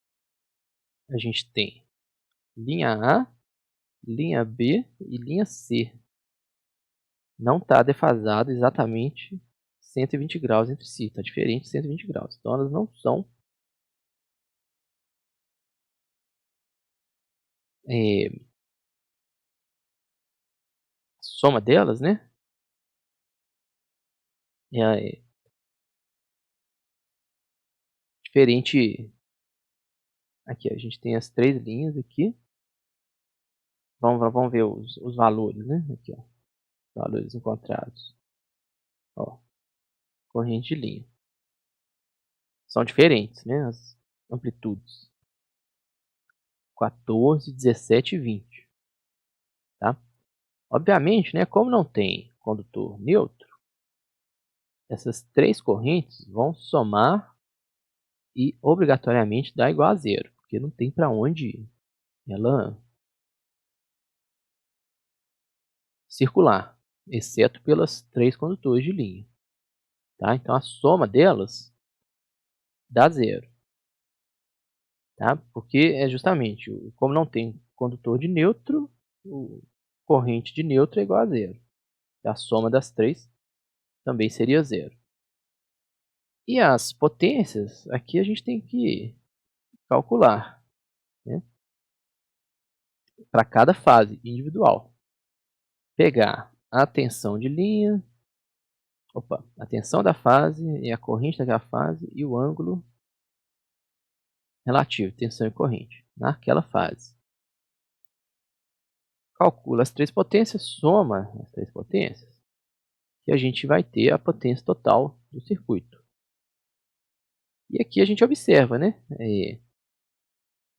a gente tem linha A, linha B e linha C. Não está defasado exatamente 120 graus entre si, está diferente de 120 graus. Então elas não são a soma delas, né? É diferente. Aqui a gente tem as 3 linhas aqui. Vamos ver os valores, né? Aqui, ó, valores encontrados. Ó, corrente de linha. São diferentes, né? As amplitudes. 14, 17 e 20. Tá? Obviamente, né, como não tem condutor neutro, essas três correntes vão somar e obrigatoriamente dar igual a zero, porque não tem para onde ela circular, exceto pelas três condutores de linha. Tá? Então a soma delas dá zero. Tá? Porque é justamente, como não tem condutor de neutro, corrente de neutro é igual a zero. A soma das três também seria zero. E as potências, aqui a gente tem que calcular, né, para cada fase individual. Pegar a tensão de linha, a tensão da fase e a corrente daquela fase e o ângulo relativo, tensão e corrente, naquela fase. Calcula as três potências, soma as três potências, e a gente vai ter a potência total do circuito. E aqui a gente observa, né,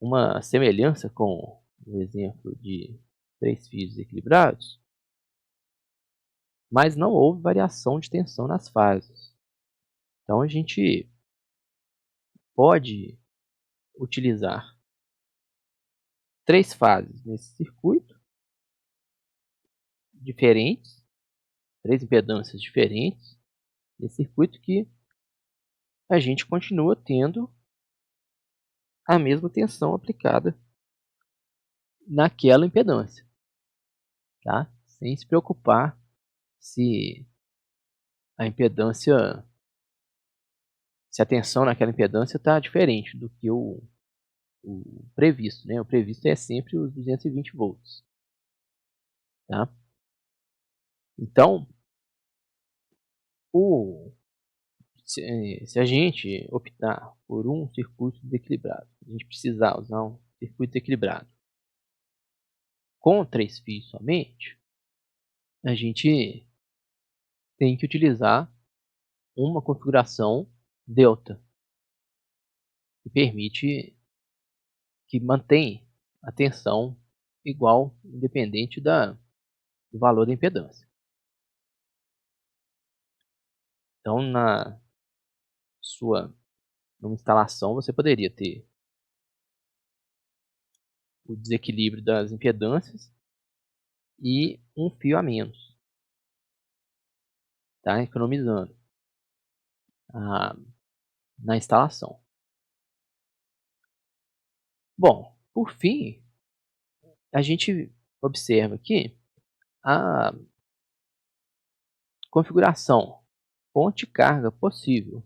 uma semelhança com o exemplo de três fios equilibrados, mas não houve variação de tensão nas fases. Então a gente pode utilizar três fases nesse circuito diferentes, três impedâncias diferentes, nesse circuito que a gente continua tendo a mesma tensão aplicada naquela impedância, tá? Sem se preocupar se a impedância, se a tensão naquela impedância está diferente do que o previsto, né? O previsto é sempre os 220 volts, tá? Então, se a gente optar por um circuito desequilibrado, a gente precisar usar um circuito desequilibrado com três fios somente, a gente tem que utilizar uma configuração delta, que permite que mantém a tensão igual, independente do valor da impedância. Então, numa instalação, você poderia ter o desequilíbrio das impedâncias e um fio a menos, tá? Economizando na instalação. Bom, por fim, a gente observa aqui a configuração fonte-carga possível.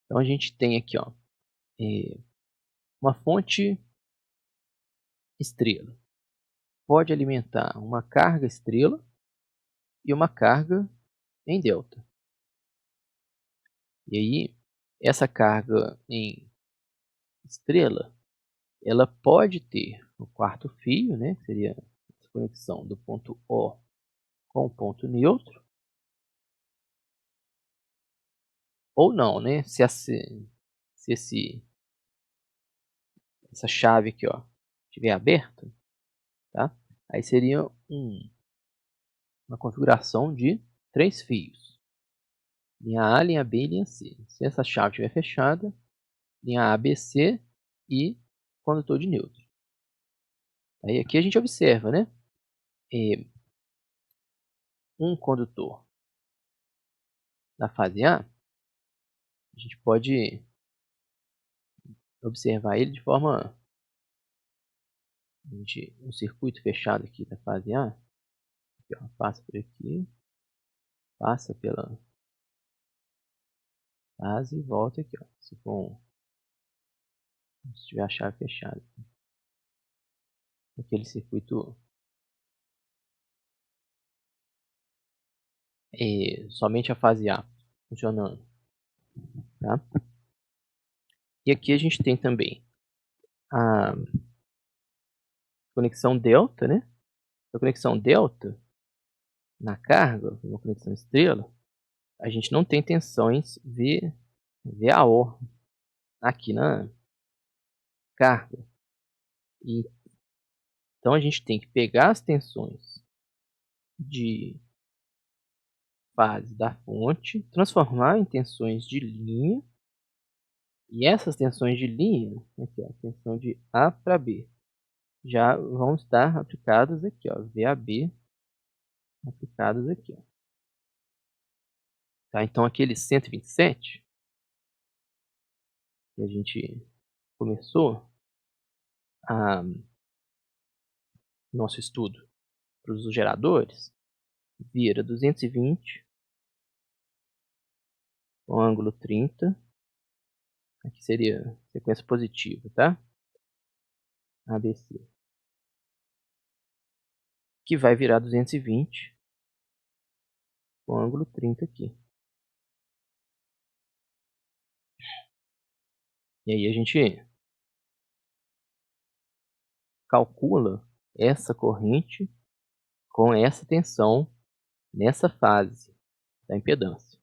Então a gente tem aqui, ó, uma fonte estrela. Pode alimentar uma carga estrela e uma carga em delta. E aí, essa carga em estrela, ela pode ter o quarto fio, né, que seria a conexão do ponto O com o ponto neutro, ou não, né, se essa chave aqui, ó, estiver aberta, tá? Aí seria uma configuração de três fios. Linha A, linha B e linha C. Se essa chave estiver fechada, linha A, B, C e condutor de neutro. Aí aqui a gente observa, né? Um condutor da fase A, a gente pode observar ele de forma, um circuito fechado aqui da fase A, aqui, ó, passa por aqui, passa pela fase e volta aqui, ó, se tiver a chave fechada. Aquele circuito somente a fase A funcionando, tá? E aqui a gente tem também conexão delta, né? A conexão delta na carga, uma conexão estrela, a gente não tem tensões VAO aqui na carga. E, então a gente tem que pegar as tensões de fase da fonte, transformar em tensões de linha, e essas tensões de linha, aqui, ó, tensão de A para B, já vão estar aplicadas aqui, ó, VAB aplicadas aqui, ó. Tá? Então aquele 127 que a gente começou nosso estudo para os geradores, vira 220 com ângulo 30, aqui seria sequência positiva, tá? ABC, que vai virar 220 com ângulo 30 aqui. E aí a gente calcula essa corrente com essa tensão nessa fase da impedância,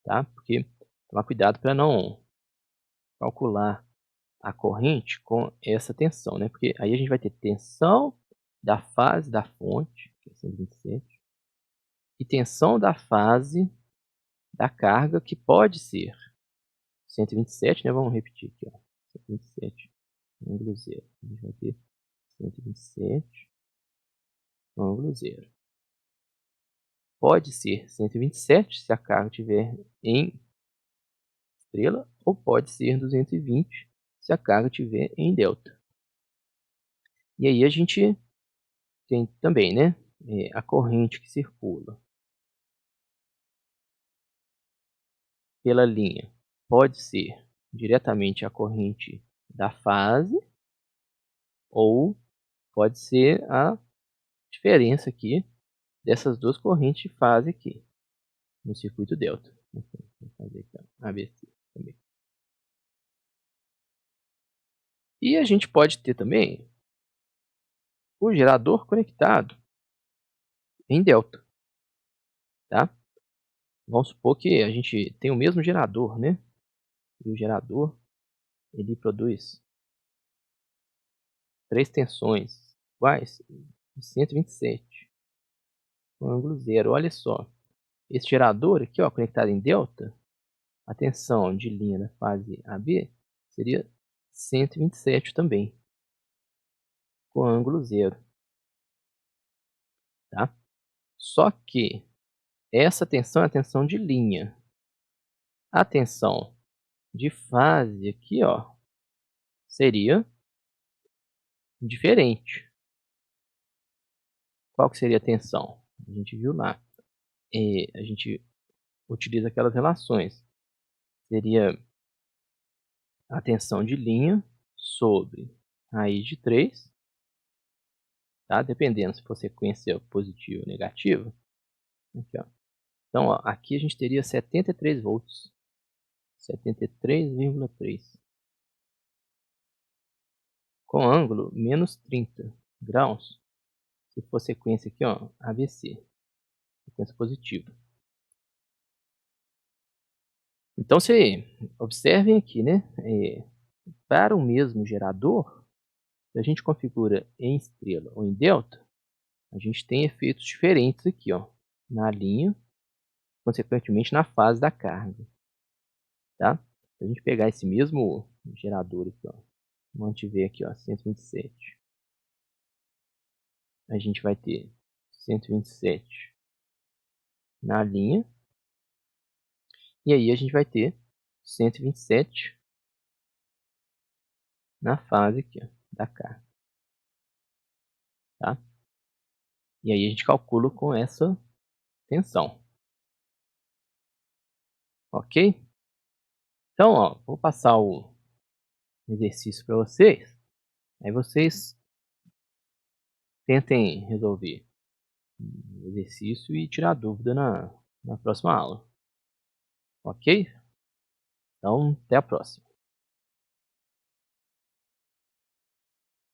tá? Porque tomar cuidado para não calcular a corrente com essa tensão, né? Porque aí a gente vai ter tensão da fase da fonte, que é 127, e tensão da fase da carga, que pode ser 127, né? Vamos repetir aqui, ó. 127, ângulo zero. A gente vai ter 127, ângulo zero. Pode ser 127 se a carga estiver em estrela, ou pode ser 220 se a carga estiver em delta. E aí a gente tem também, né, a corrente que circula pela linha. Pode ser diretamente a corrente da fase, ou pode ser a diferença aqui dessas duas correntes de fase aqui no circuito delta. Vou fazer aqui, ó, ABC também. E a gente pode ter também o gerador conectado em delta, tá? Vamos supor que a gente tem o mesmo gerador, né? E o gerador, ele produz 3 tensões iguais de 127 com ângulo zero. Olha só, esse gerador aqui, ó, conectado em delta, a tensão de linha da fase AB seria 127 também, com ângulo zero, tá? Só que essa tensão é a tensão de linha. A tensão de fase aqui, ó, seria diferente. Qual que seria a tensão? A gente viu lá. A gente utiliza aquelas relações. Seria a tensão de linha sobre raiz de 3, tá? Dependendo se for sequência positiva ou negativa. Aqui, ó. Então, ó, aqui a gente teria 73 volts. 73,3. Com ângulo menos 30 graus. Se for sequência aqui, ó, ABC. Sequência positiva. Então, observem aqui, né? Para o mesmo gerador, se a gente configura em estrela ou em delta, a gente tem efeitos diferentes aqui, ó, na linha, consequentemente na fase da carga, tá? Se a gente pegar esse mesmo gerador aqui, ó, mantiver aqui, ó, 127, a gente vai ter 127 na linha, e aí a gente vai ter 127 na fase aqui, ó, da carga, tá? E aí a gente calcula com essa tensão. Ok? Então, ó, vou passar o exercício para vocês. Aí vocês tentem resolver o exercício e tirar dúvida na próxima aula. Ok? Então, até a próxima.